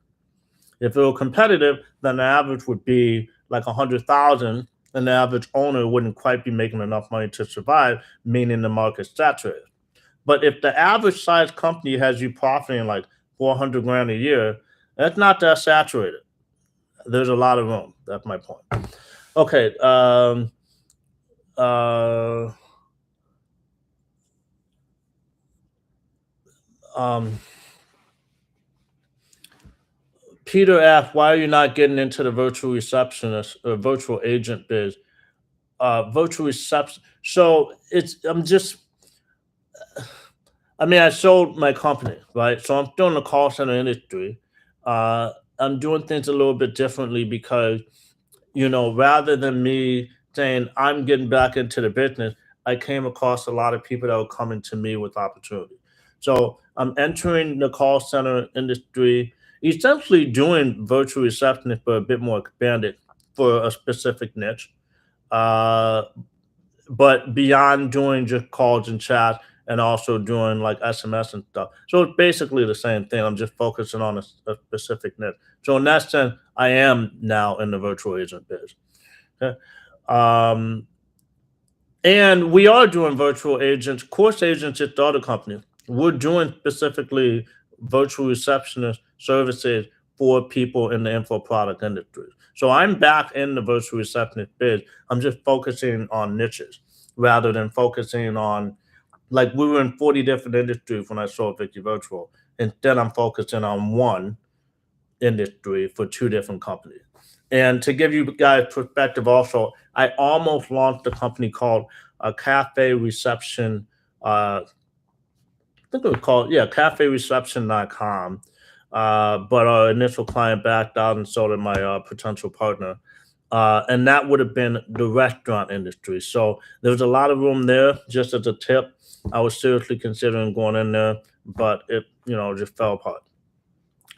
If it were competitive, then the average would be like 100,000, and the average owner wouldn't quite be making enough money to survive, meaning the market's saturated. But if the average size company has you profiting like 400 grand a year, that's not that saturated. There's a lot of room. That's my point. Okay. Um, Peter asked, "Why are you not getting into the virtual receptionist or virtual agent biz?" Virtual reception. So I'm just. I mean, I sold my company, right? So I'm still in the call center industry. I'm doing things a little bit differently because, rather than me saying I'm getting back into the business, I came across a lot of people that were coming to me with opportunity. So I'm entering the call center industry. essentially doing virtual receptionist, but a bit more expanded for a specific niche. Uh, but beyond doing just calls and chat and also doing like SMS and stuff. So it's basically the same thing. I'm just focusing on a specific niche. So in that sense, I am now in the virtual agent biz. Okay. Um, and we are doing virtual agents, course agents at the other company. We're doing specifically virtual receptionist services for people in the info product industry. So I'm back in the virtual receptionist biz. I'm just focusing on niches rather than focusing on, like, we were in 40 different industries when I sold Vicky Virtual. Instead, I'm focusing on one industry for two different companies. And to give you guys perspective, also, I almost launched a company called Cafe Reception. I think it was called, yeah, CafeReception.com. But our initial client backed out, and so did my potential partner. And that would have been the restaurant industry. So there was a lot of room there. Just as a tip, I was seriously considering going in there, but it, just fell apart.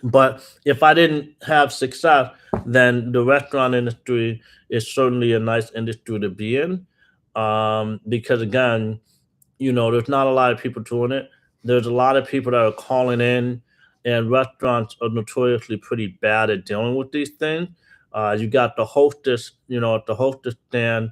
But if I didn't have success, then the restaurant industry is certainly a nice industry to be in. Because again, there's not a lot of people doing it. There's a lot of people that are calling in, and restaurants are notoriously pretty bad at dealing with these things. You got the hostess, at the hostess stand,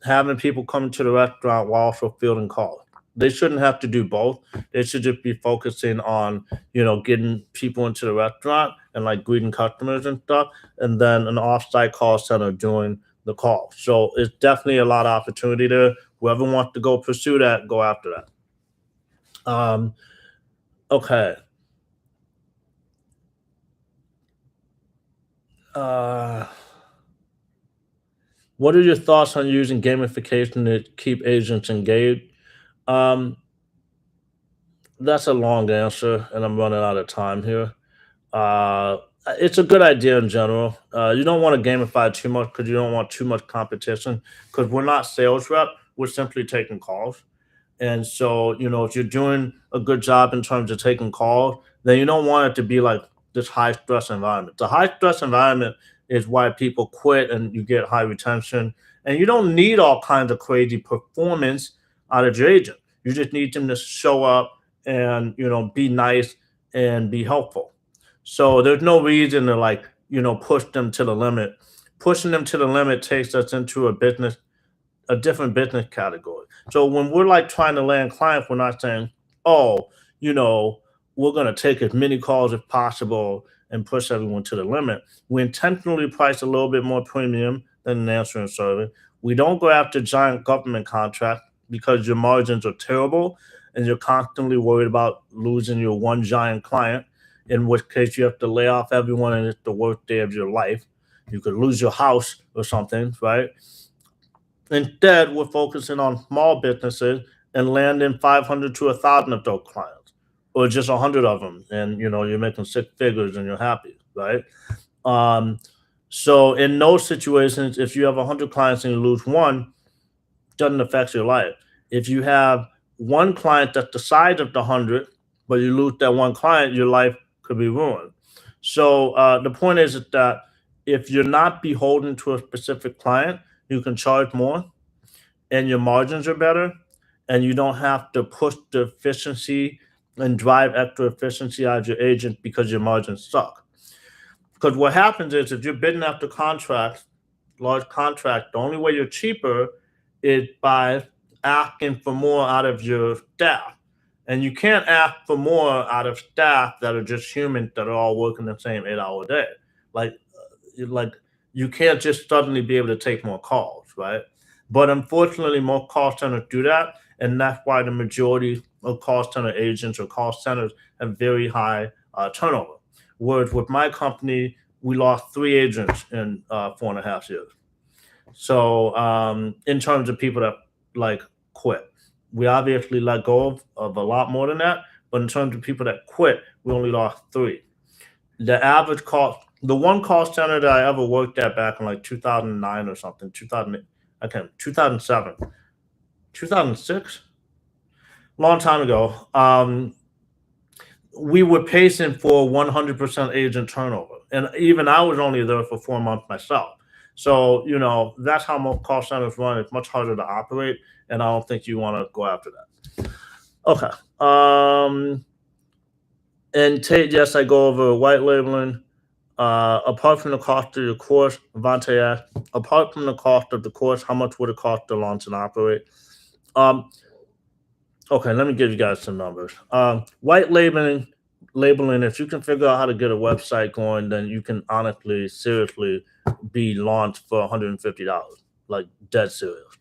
having people come to the restaurant while also fielding calls. They shouldn't have to do both. They should just be focusing on, getting people into the restaurant and like greeting customers and stuff, and then an offsite call center doing the call. So it's definitely a lot of opportunity there. Whoever wants to go pursue that, go after that. Okay. Uh, what are your thoughts on using gamification to keep agents engaged? Um, that's a long answer, and I'm running out of time here. Uh, it's a good idea in general. You don't want to gamify too much because you don't want too much competition. Because we're not sales rep, we're simply taking calls. And so, if you're doing a good job in terms of taking calls, then you don't want it to be like this high stress environment. The high stress environment is why people quit and you get high retention. And you don't need all kinds of crazy performance out of your agent. You just need them to show up and, be nice and be helpful. So there's no reason to like, push them to the limit. Pushing them to the limit takes us into a different business category. So when we're like trying to land clients, we're not saying, oh, you know, we're going to take as many calls as possible and push everyone to the limit. We intentionally price a little bit more premium than an answering service. We don't go after giant government contracts because your margins are terrible and you're constantly worried about losing your one giant client, in which case you have to lay off everyone and it's the worst day of your life. You could lose your house or something, right? Instead, we're focusing on small businesses and landing 500 to 1,000 of those clients, or just 100 of them, and you're making six figures and you're happy, right? Um, so in those situations, if you have 100 clients and you lose one, doesn't affect your life. If you have one client that's the size of the 100, but you lose that one client, your life could be ruined. So the point is that if you're not beholden to a specific client, you can charge more and your margins are better, and you don't have to push the efficiency and drive extra efficiency out of your agent because your margins suck. Because what happens is if you're bidding after contracts, large contract, the only way you're cheaper is by asking for more out of your staff. And you can't ask for more out of staff that are just humans that are all working the same 8 hour day. Like, like you can't just suddenly be able to take more calls, right? But unfortunately, most call centers do that, and that's why the majority of call center agents or call centers have very high turnover. Whereas with my company, we lost 3 agents in 4.5 years. So in terms of people that like quit, we obviously let go of a lot more than that. But in terms of people that quit, we only lost 3. The average cost, the one call center that I ever worked at back in like 2009 or something, 2000, I can't, 2007, 2006, long time ago. we were pacing for 100% agent turnover, and even I was only there for 4 months myself. So that's how most call centers run. It's much harder to operate, and I don't think you want to go after that. Okay. And Tate, yes, I go over white labeling. Apart from the cost of the course, Vante asked, apart from the cost of the course, how much would it cost to launch and operate? Okay, let me give you guys some numbers. White labeling, if you can figure out how to get a website going, then you can honestly, seriously be launched for $150, like dead serious.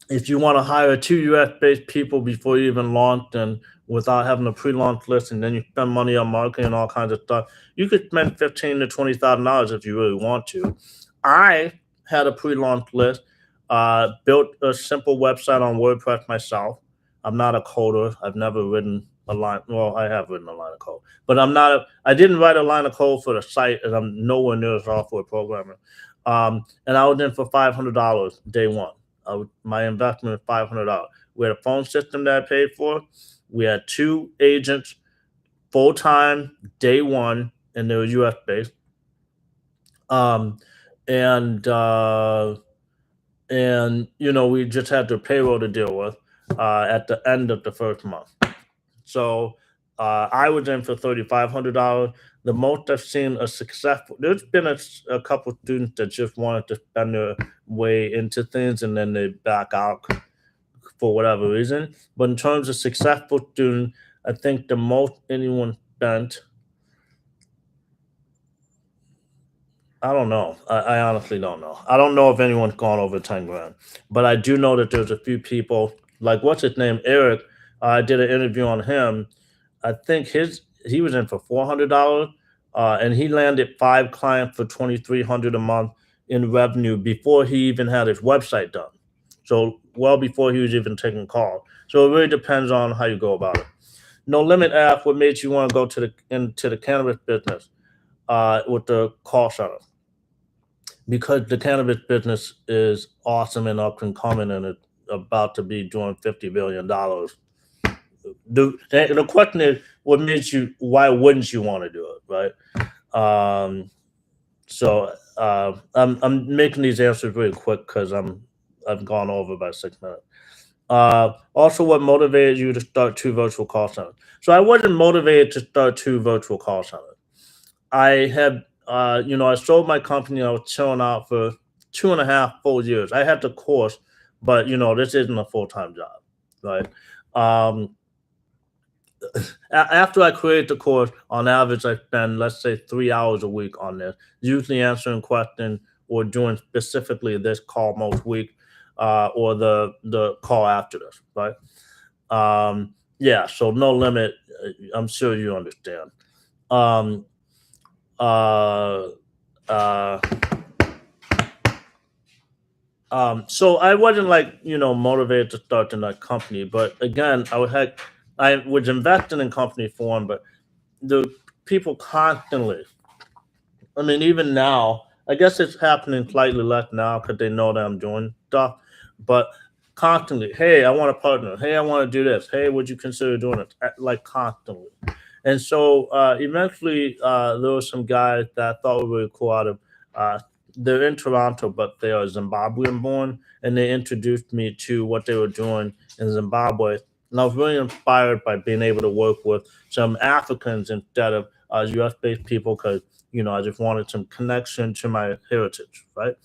If you want to hire 2 US based people before you even launch, and without having a pre-launch list, and then you spend money on marketing and all kinds of stuff, you could spend $15,000 to $20,000 if you really want to. I had a pre-launch list, built a simple website on WordPress myself. I'm not a coder. I've never written a line. Well, I have written a line of code, but I didn't write a line of code for the site, and I'm nowhere near a software programmer. And I was in for $500 day one. My investment was $500. We had a phone system that I paid for. We had 2 agents full time day one, and they were US based. And we just had the payroll to deal with at the end of the first month. So I was in for $3,500. The most I've seen a successful. There's been a couple students that just wanted to spend their way into things and then they back out for whatever reason. But in terms of successful student, I think the most anyone spent. I don't know. I honestly don't know. I don't know if anyone's gone over 10 grand, but I do know that there's a few people like what's his name, Eric. I did an interview on him. I think he was in for $400, and he landed 5 clients for $2,300 a month in revenue before he even had his website done. So well before he was even taking calls. So it really depends on how you go about it. No Limit app. What made you want to go into the cannabis business with the call center? Because the cannabis business is awesome and up and coming, and it's about to be doing $50 billion. The question is, what makes you? Why wouldn't you want to do it, right? I'm making these answers really quick because I've gone over by 6 minutes. Also, what motivated you to start 2 virtual call centers? So I wasn't motivated to start 2 virtual call centers. I had, I sold my company. I was chilling out for 2.5 full years. I had the course, but this isn't a full-time job, right? After I create the course, on average, I spend, let's say, 3 hours a week on this, usually answering questions or doing specifically this call most week, or the call after this, right? Yeah, so No Limit, I'm sure you understand. So I wasn't motivated to start the next company, but again, I was investing in company form, but the people constantly. I mean, even now, I guess it's happening slightly less now because they know that I'm doing stuff, but constantly, hey, I want a partner. Hey, I want to do this. Hey, would you consider doing it? Like constantly. And so eventually, there were some guys that I thought were really cool out of. They're in Toronto, but they are Zimbabwean born, and they introduced me to what they were doing in Zimbabwe. And I was really inspired by being able to work with some Africans instead of US based people because, I just wanted some connection to my heritage, right?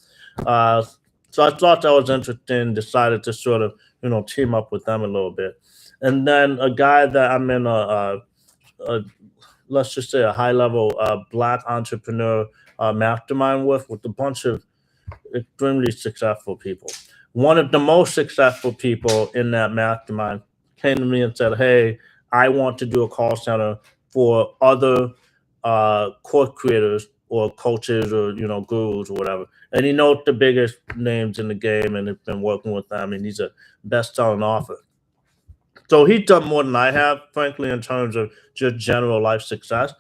So I thought that was interesting, decided to sort of, team up with them a little bit. And then a guy that I'm in a let's just say a high level black entrepreneur mastermind with a bunch of extremely successful people. One of the most successful people in that mastermind came to me and said, "Hey, I want to do a call center for other course creators or coaches or gurus or whatever." And he knows the biggest names in the game and has been working with them, and he's a best-selling author. So he's done more than I have, frankly, in terms of just general life success.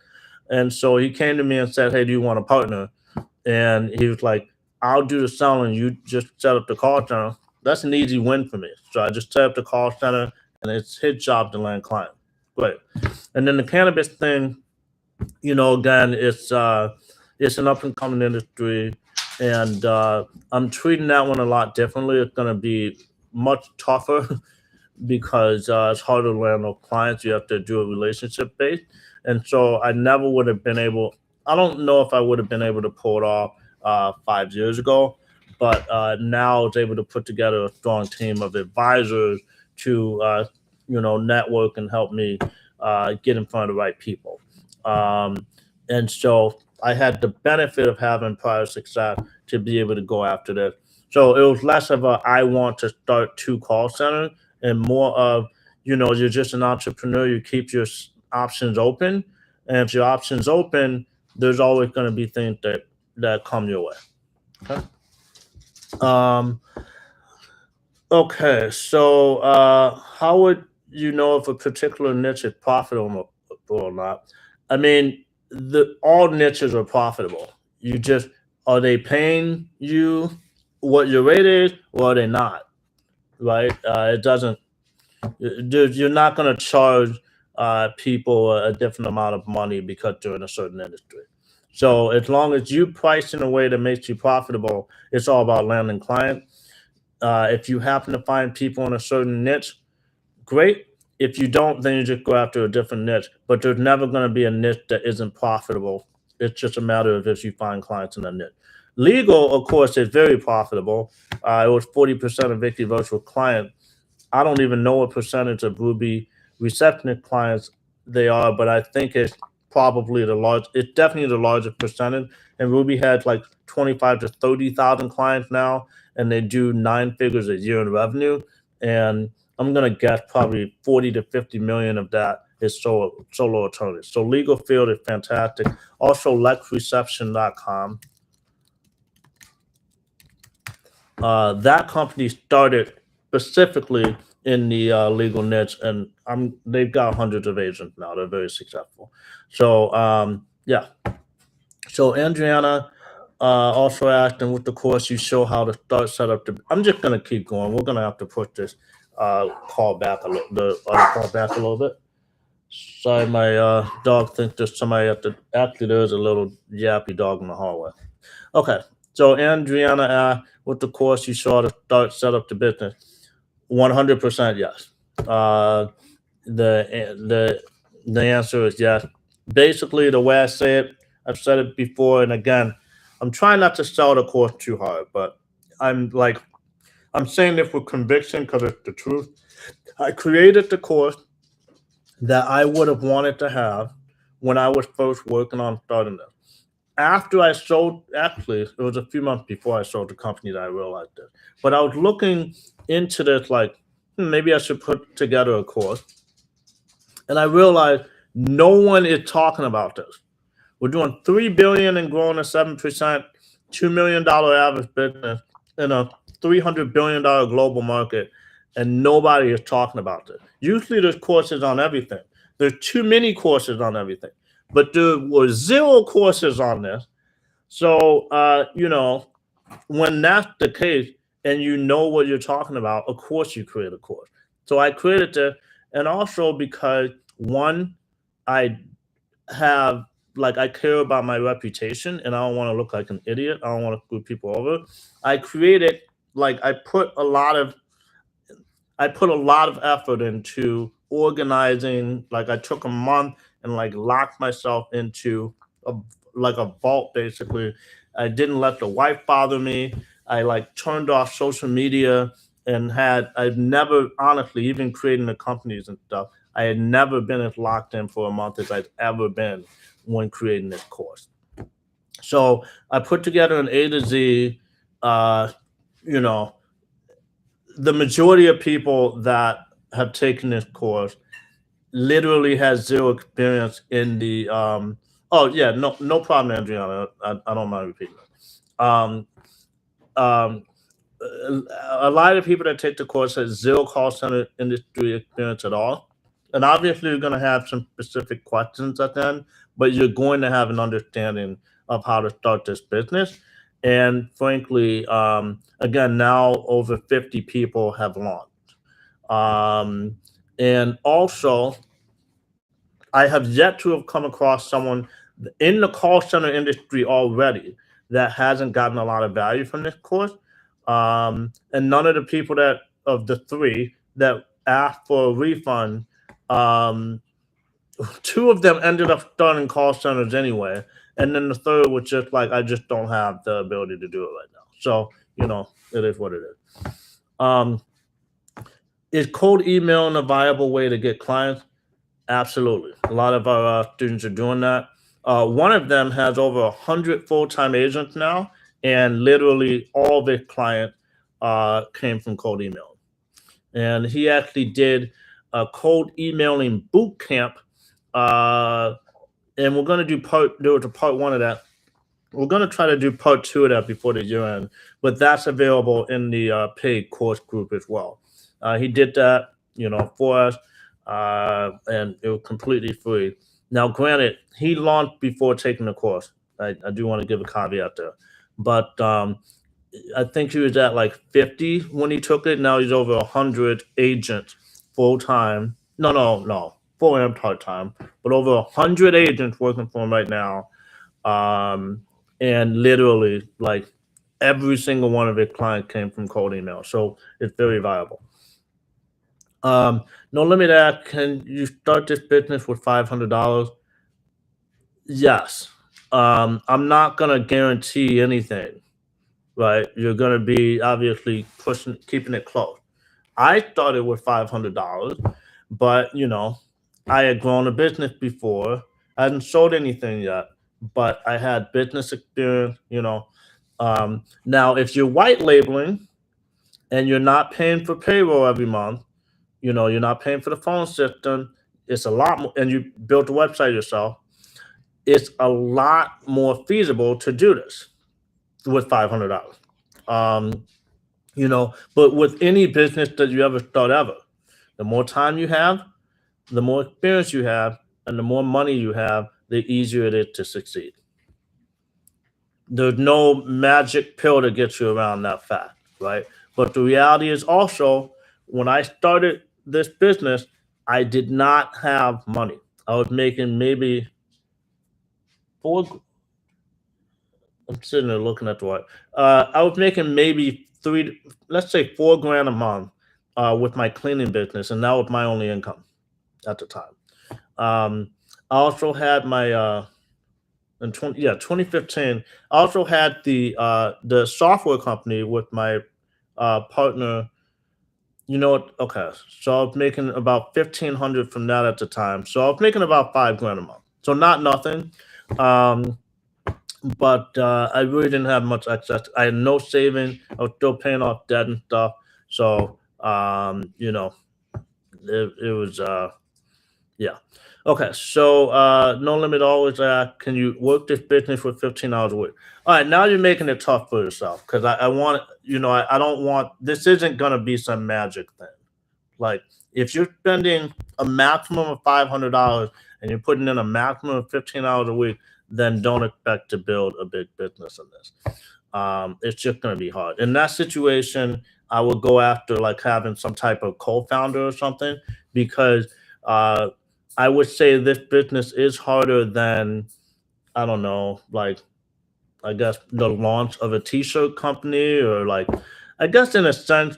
And so he came to me and said, "Hey, do you want a partner?" And he was like, "I'll do the selling. You just set up the call center." That's an easy win for me. So I just set up the call center, and it's his job to land clients. Great. And then the cannabis thing, again, it's an up and coming industry, and I'm treating that one a lot differently. It's going to be much tougher because it's harder to land those clients. You have to do a relationship based, and so I never would have been able. I don't know if I would have been able to pull it off 5 years ago, but now I was able to put together a strong team of advisors to network and help me get in front of the right people. Um, and so I had the benefit of having prior success to be able to go after this. So it was less of a I want to start two call centers and more of you're just an entrepreneur. You keep your options open, and if your options open, there's always going to be things that come your way. Okay. Um, okay. So how would you know if a particular niche is profitable or not? I mean, the all niches are profitable. You just are they paying you what your rate is, or are they not? Right? It doesn't. You're not going to charge people a different amount of money because they're in a certain industry. So as long as you price in a way that makes you profitable, it's all about landing clients. If you happen to find people in a certain niche, great. If you don't, then you just go after a different niche. But there's never going to be a niche that isn't profitable. It's just a matter of if you find clients in a niche. Legal, of course, is very profitable. It was 40% of Vicky Virtual clients. I don't even know what percentage of Ruby receptionist clients they are, but I think it's probably it's definitely the largest percentage. And Ruby has like 25 to 30,000 clients now, and they do 9 figures a year in revenue. And I'm gonna guess probably 40 to 50 million of that is solo attorneys. So legal field is fantastic. Also, LexReception.com. That company started specifically in the legal niche, and they've got hundreds of agents now. They're very successful. So yeah. So Adriana also asked, and with the course, you show how to start set up. I'm just gonna keep going. We're gonna have to push this call back the call back a little bit. Sorry, my dog thinks there's somebody at the. Actually, there's a little yappy dog in the hallway. Okay, so Adriana, with the course you saw to start set up the business, 100% yes. The answer is yes. Basically, the way I say it, I've said it before, and again, I'm trying not to sell the course too hard, but I'm like I'm saying this with conviction because it's the truth. I created the course that I would have wanted to have when I was first working on starting this. After I sold, actually, it was a few months before I sold the company that I realized this. But I was looking into this, like, maybe I should put together a course. And I realized no one is talking about this. We're doing $3 billion and growing at 7%, $2 million average business in a $300 billion global market, and nobody is talking about this. Usually there's courses on everything. There's too many courses on everything. But there were 0 courses on this. So, when that's the case and you know what you're talking about, of course you create a course. So I created it. And also because, one, I have, like, I care about my reputation and I don't want to look like an idiot. I don't want to screw people over. I created, like, I put a lot of effort into organizing. Like I took a month and like locked myself into a like a vault basically. I didn't let the wife bother me. I like turned off social media and I've never honestly, even creating the companies and stuff, I had never been as locked in for a month as I've ever been when creating this course. So I put together an A to Z, you know, the majority of people that have taken this course literally has 0 experience in the oh yeah, no problem, Adriana. I don't mind repeating that. Um a lot of people that take the course has 0 call center industry experience at all. And obviously you're gonna have some specific questions at the end, but you're going to have an understanding of how to start this business. And frankly, again, now over 50 people have launched. And also, I have yet to have come across someone in the call center industry already that hasn't gotten a lot of value from this course. And none of the people that of the three that asked for a refund, um, two of them ended up starting call centers anyway, and then the third was just like, I just don't have the ability to do it right now. So it is what it is. Is cold emailing a viable way to get clients? Absolutely. A lot of our students are doing that. One of them has over 100 full-time agents now, and literally all of his clients came from cold emailing. And he actually did a cold emailing boot camp, and we're going to do part one of that. We're going to try to do part two of that before the year end, but that's available in the paid course group as well. He did that, for us, and it was completely free. Now, granted, he launched before taking the course. I do want to give a caveat there, but I think he was at like 50 when he took it. Now he's over 100 agents full time. No, full and part time, but over 100 agents working for him right now. And literally, like every single one of his clients came from cold email, so it's very viable. No limit ad. Can you start this business with $500? Yes. I'm not gonna guarantee anything, right? You're gonna be obviously keeping it close. I started with $500, but I had grown a business before. I hadn't sold anything yet, but I had business experience. Now, if you're white labeling and you're not paying for payroll every month, you're not paying for the phone system. It's a lot more, and you built the website yourself. It's a lot more feasible to do this with $500. Um, but with any business that you ever start ever, the more time you have, the more experience you have, and the more money you have, the easier it is to succeed. There's no magic pill to get you around that fact, right? But the reality is also, when I started this business, I did not have money. I was making maybe four. I'm sitting there looking at the what. I was making maybe let's say $4,000 a month with my cleaning business, and that was my only income at the time. I also had my in 2015. I also had the software company with my partner. Okay, so I was making about 1,500 from that at the time. So I was making about $5,000 a month. So not nothing. But I really didn't have much access. I had no saving. I was still paying off debt and stuff. So it was yeah. Okay, so no limit always. Can you work this business for 15 hours a week? All right, now you're making it tough for yourself, because I want I don't want, this isn't gonna be some magic thing. Like, if you're spending a maximum of $500 and you're putting in a maximum of 15 hours a week, then don't expect to build a big business in this. It's just going to be hard. In that situation, I would go after like having some type of co-founder or something, because I would say this business is harder than, I don't know, like, I guess the launch of a t-shirt company, or like, I guess in a sense,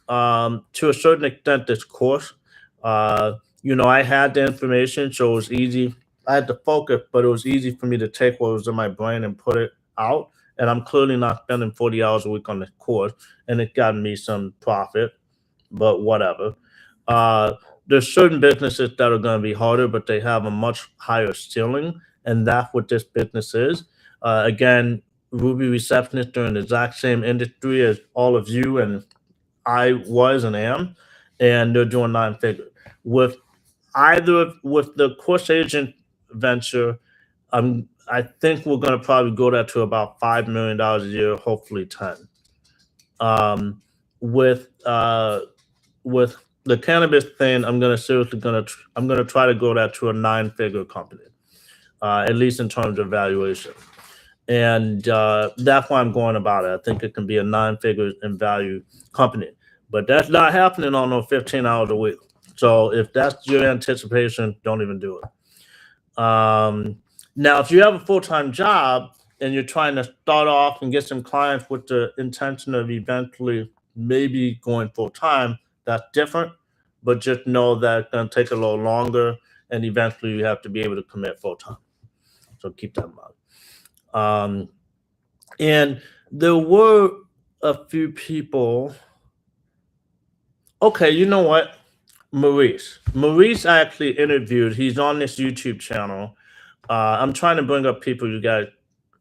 to a certain extent, this course, I had the information, so it was easy. I had to focus, but it was easy for me to take what was in my brain and put it out. And I'm clearly not spending 40 hours a week on this course, and it got me some profit, but whatever. There's certain businesses that are going to be harder, but they have a much higher ceiling, and that's what this business is. Again, Ruby Receptionist are in the exact same industry as all of you and I was and am, and they're doing 9 figures. With with the course agent venture, I think we're going to probably go that to about $5 million a year, hopefully 10. With with the cannabis thing, I'm gonna try to go that to a 9 figure company, at least in terms of valuation. And that's why I'm going about it. I think it can be a 9 figure in value company, but that's not happening on no 15 hours a week. So if that's your anticipation, don't even do it. Now, if you have a full-time job and you're trying to start off and get some clients with the intention of eventually maybe going full-time, that's different. But just know that it's going to take a little longer, and eventually you have to be able to commit full-time. So keep that in mind. And there were a few people. Okay, you know what? Maurice I actually interviewed. He's on this YouTube channel. I'm trying to bring up people you guys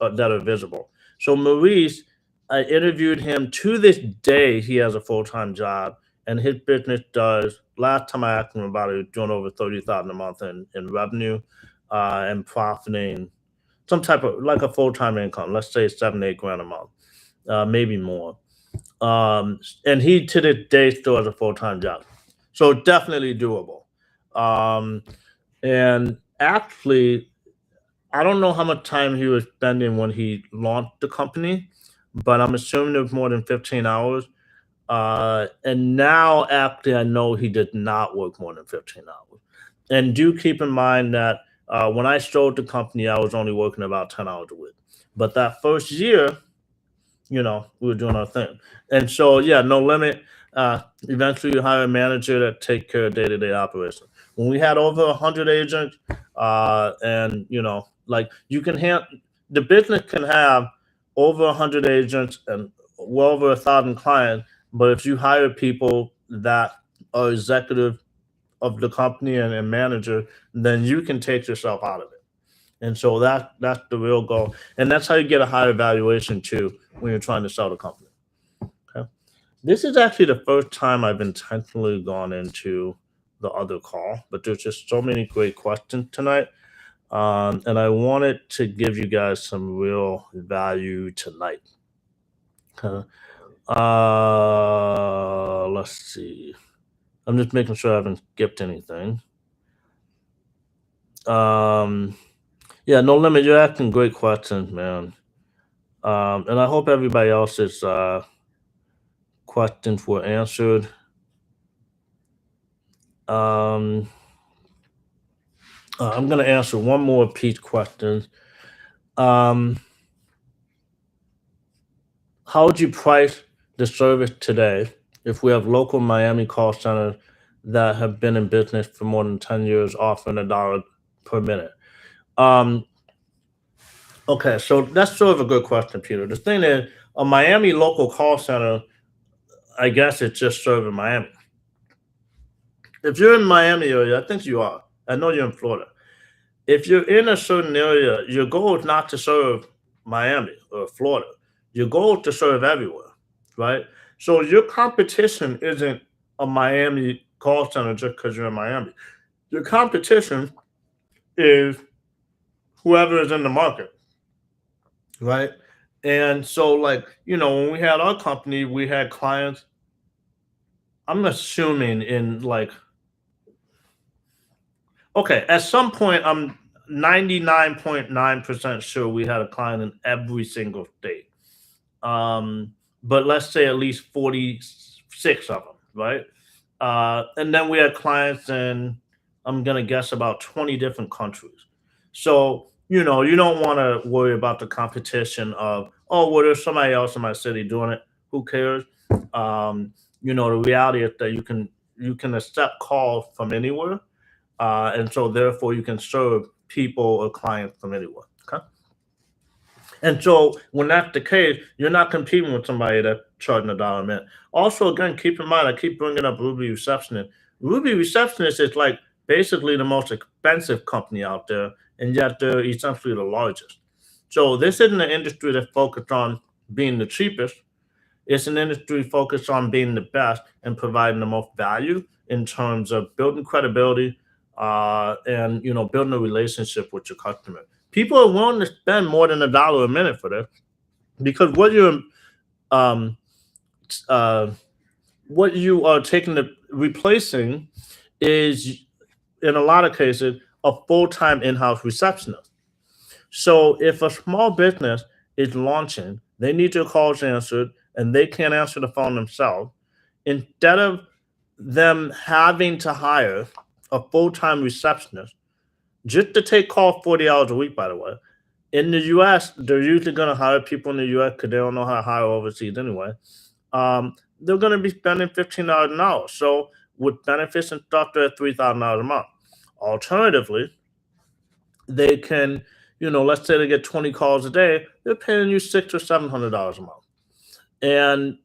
that are visible. So Maurice, I interviewed him. To this day, he has a full-time job, and his business does. Last time I asked him about it, he was doing over 30,000 a month in revenue, and profiting some type of like a full-time income. Let's say 7-8 grand a month, maybe more. And he to this day still has a full-time job, so definitely doable. Um, and actually, I don't know how much time he was spending when he launched the company, but I'm assuming it was more than 15 hours. And now, actually, I know he did not work more than 15 hours. And do keep in mind that when I started the company, I was only working about 10 hours a week. But that first year, we were doing our thing. And so, yeah, no limit. Eventually, you hire a manager that take care of day-to-day operations. When we had over 100 agents, and like you can have the business can have over 100 agents and well over 1,000 clients, but if you hire people that are executive of the company and manager, then you can take yourself out of it. And so that's the real goal, and that's how you get a higher valuation too when you're trying to sell the company. Okay, this is actually the first time I've intentionally gone into the other call, but there's just so many great questions tonight, and I wanted to give you guys some real value tonight. Okay. Let's see. I'm just making sure I haven't skipped anything. Yeah, no limit. You're asking great questions, man. And I hope everybody else's questions were answered. I'm going to answer one more Pete question. How would you price the service today if we have local Miami call centers that have been in business for more than 10 years, offering $1 per minute? Okay, so that's sort of a good question, Peter. The thing is, a Miami local call center, I guess it's just serving Miami. If you're in Miami area, I think you are. I know you're in Florida. If you're in a certain area, your goal is not to serve Miami or Florida. Your goal is to serve everywhere, right? So your competition isn't a Miami call center just because you're in Miami. Your competition is whoever is in the market, right? And so, like, when we had our company, we had clients. I'm assuming in like, okay, at some point, I'm 99.9% sure we had a client in every single state. But let's say at least 46 of them, right? And then we had clients in, I'm going to guess, about 20 different countries. So, you don't want to worry about the competition of, oh, well, there's somebody else in my city doing it. Who cares? The reality is that you can accept calls from anywhere. And so therefore you can serve people or clients from anywhere. Okay. And so when that's the case, you're not competing with somebody that's charging $1 a minute. Also, again, keep in mind, I keep bringing up Ruby Receptionist. Ruby Receptionist is like basically the most expensive company out there, and yet they're essentially the largest. So this isn't an industry that's focused on being the cheapest. It's an industry focused on being the best and providing the most value in terms of building credibility, and building a relationship with your customer. People are willing to spend more than $1 a minute for this because um, what you are replacing is, in a lot of cases, a full-time in-house receptionist. So if a small business is launching, they need their calls answered, and they can't answer the phone themselves. Instead of them having to hire a full-time receptionist, just to take call 40 hours a week, by the way. In the US, they're usually going to hire people in the US because they don't know how to hire overseas anyway. They're going to be spending $15 an hour. So with benefits and stuff, they're at $3,000 a month. Alternatively, they can, let's say they get 20 calls a day, they're paying you six or $700 a month. And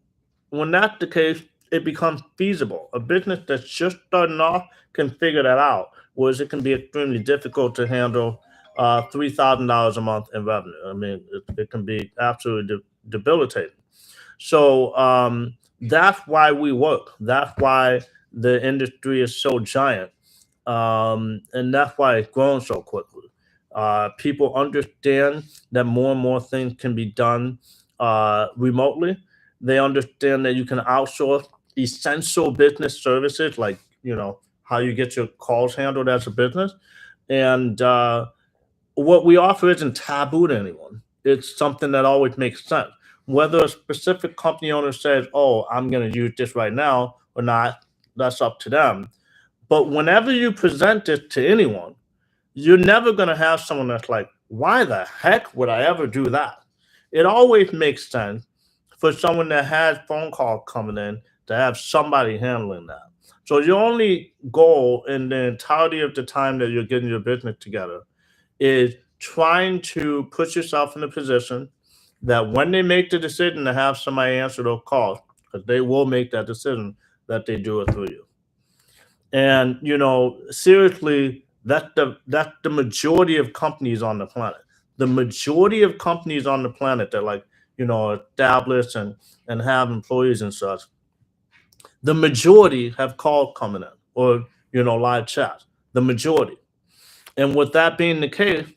when that's the case, it becomes feasible. A business that's just starting off can figure that out, whereas it can be extremely difficult to handle $3,000 a month in revenue. I mean, it can be absolutely debilitating. So that's why we work. That's why the industry is so giant, and that's why it's grown so quickly. People understand that more and more things can be done remotely. They understand that you can outsource essential business services, like how you get your calls handled as a business, and what we offer isn't taboo to anyone. It's something that always makes sense. Whether a specific company owner says, "Oh, I'm going to use this right now" or not, that's up to them. But whenever you present it to anyone, you're never going to have someone that's like, "Why the heck would I ever do that?" It always makes sense for someone that has phone call coming in to have somebody handling that. So your only goal in the entirety of the time that you're getting your business together is trying to put yourself in a position that when they make the decision to have somebody answer those calls, because they will make that decision, that they do it through you. And seriously, that's the majority of companies on the planet. The majority of companies on the planet that like established and have employees and such. The majority have call coming in or live chat. The majority. And with that being the case,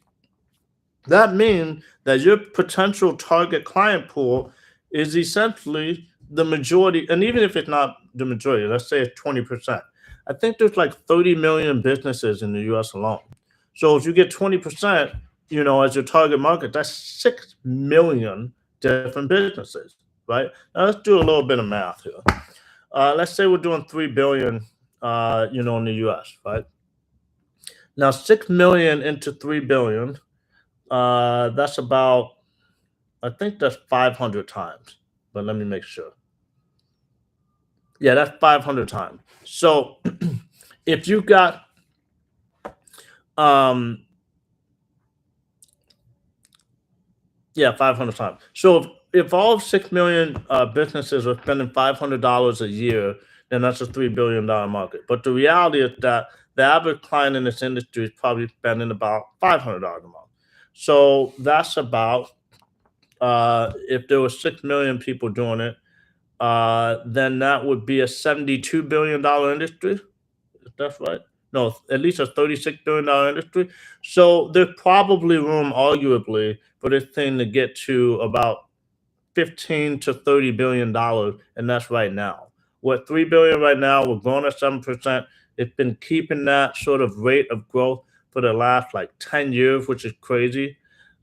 that means that your potential target client pool is essentially the majority. And even if it's not the majority, let's say it's 20%. I think there's like 30 million businesses in the US alone. So if you get 20%, as your target market, that's 6 million different businesses, right? Now let's do a little bit of math here. Let's say we're doing 3 billion, in the US, right? Now 6 million into 3 billion, that's about, I think that's 500 times, but let me make sure. Yeah, that's 500 times. So if you got, um, yeah, 500 times. So if all of 6 million businesses are spending $500 a year, then that's a $3 billion market. But the reality is that the average client in this industry is probably spending about $500 a month. So that's about, if there were 6 million people doing it, then that would be a $72 billion industry. If that's right. No, at least a $36 billion industry. So there's probably room, arguably, for this thing to get to about 15 to $30 billion, and that's right now. We're at 3 billion right now. We're growing at 7%. It's been keeping that sort of rate of growth for the last like 10 years, which is crazy.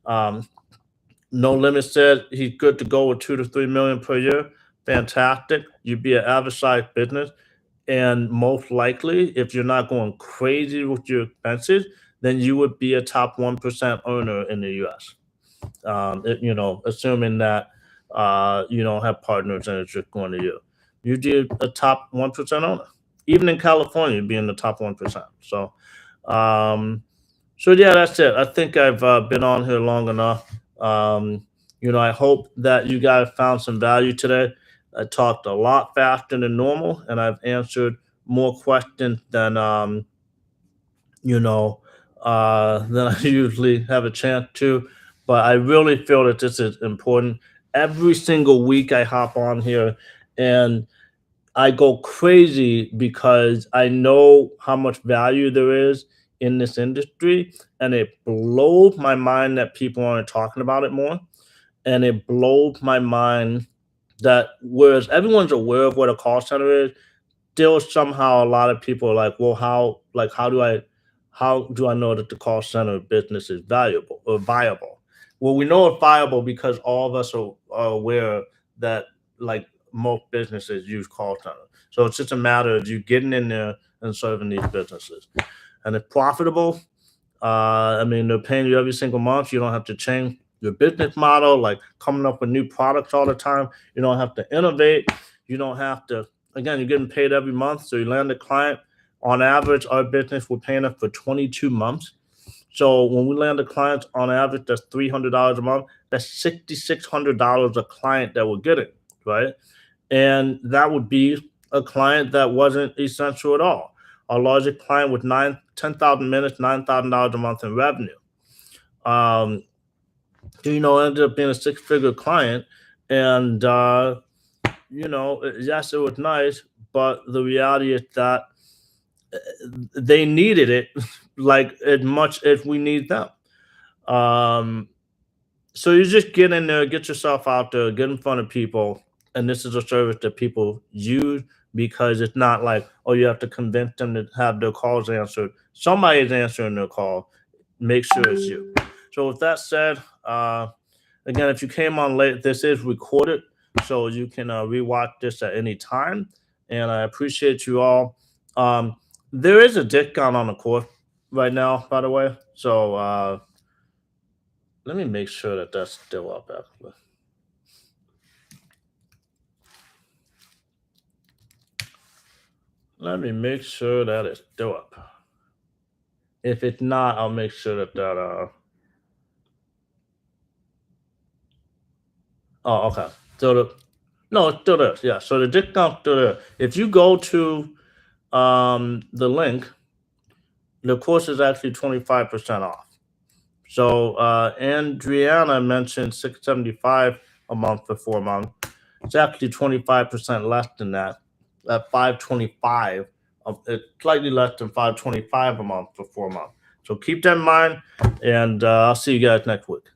Um, no Limit said he's good to go with 2 to 3 million per year. Fantastic. You'd be an average sized business. And most likely, if you're not going crazy with your expenses, then you would be a top 1% earner in the US. Assuming that you don't have partners and it's just going to you. You'd be a top 1% owner. Even in California, you'd be in the top 1%. Um, so yeah, that's it. I think I've been on here long enough. I hope that you guys found some value today. I talked a lot faster than normal, and I've answered more questions you know, than I usually have a chance to. But I really feel that this is important. Every single week, I hop on here and I go crazy because I know how much value there is in this industry, and it blows my mind that people aren't talking about it more. And it blows my mind that whereas everyone's aware of what a call center is, still somehow a lot of people are like, well, how do I know that the call center business is valuable or viable? Well, we know it's viable because all of us are aware that like most businesses use call center. So it's just a matter of you getting in there and serving these businesses. And it's profitable. I mean, they're paying you every single month. You don't have to change your business model, like coming up with new products all the time. You don't have to innovate. You don't have to, again, you're getting paid every month. So you land a client. On average, our business, we're paying them for 22 months. So when we land a client, on average, that's $300 a month. That's $6,600 a client that we're getting, right? And that would be a client that wasn't essential at all. Our largest client with 10,000 minutes, $9,000 a month in revenue. Ended up being a six-figure client, and yes, it was nice, but the reality is that they needed it like as much as we need them. Um, so you just get in there, get yourself out there, get in front of people, and this is a service that people use because it's not like, oh, you have to convince them to have their calls answered. Somebody's answering their call. Make sure it's you. So with that said, again, if you came on late, this is recorded, so you can rewatch this at any time. And I appreciate you all. There is a discount on the course right now, by the way. So let me make sure that that's still up, actually. Let me make sure that it's still up. If it's not, I'll make sure that. Oh, okay. No, it's still there. Yeah. So the discount's still there. If you go to the link, the course is actually 25% off. So Adriana mentioned $675 a month for 4 months. It's actually 25% less than that. At $525, it's slightly less than $525 a month for 4 months. So keep that in mind, and I'll see you guys next week.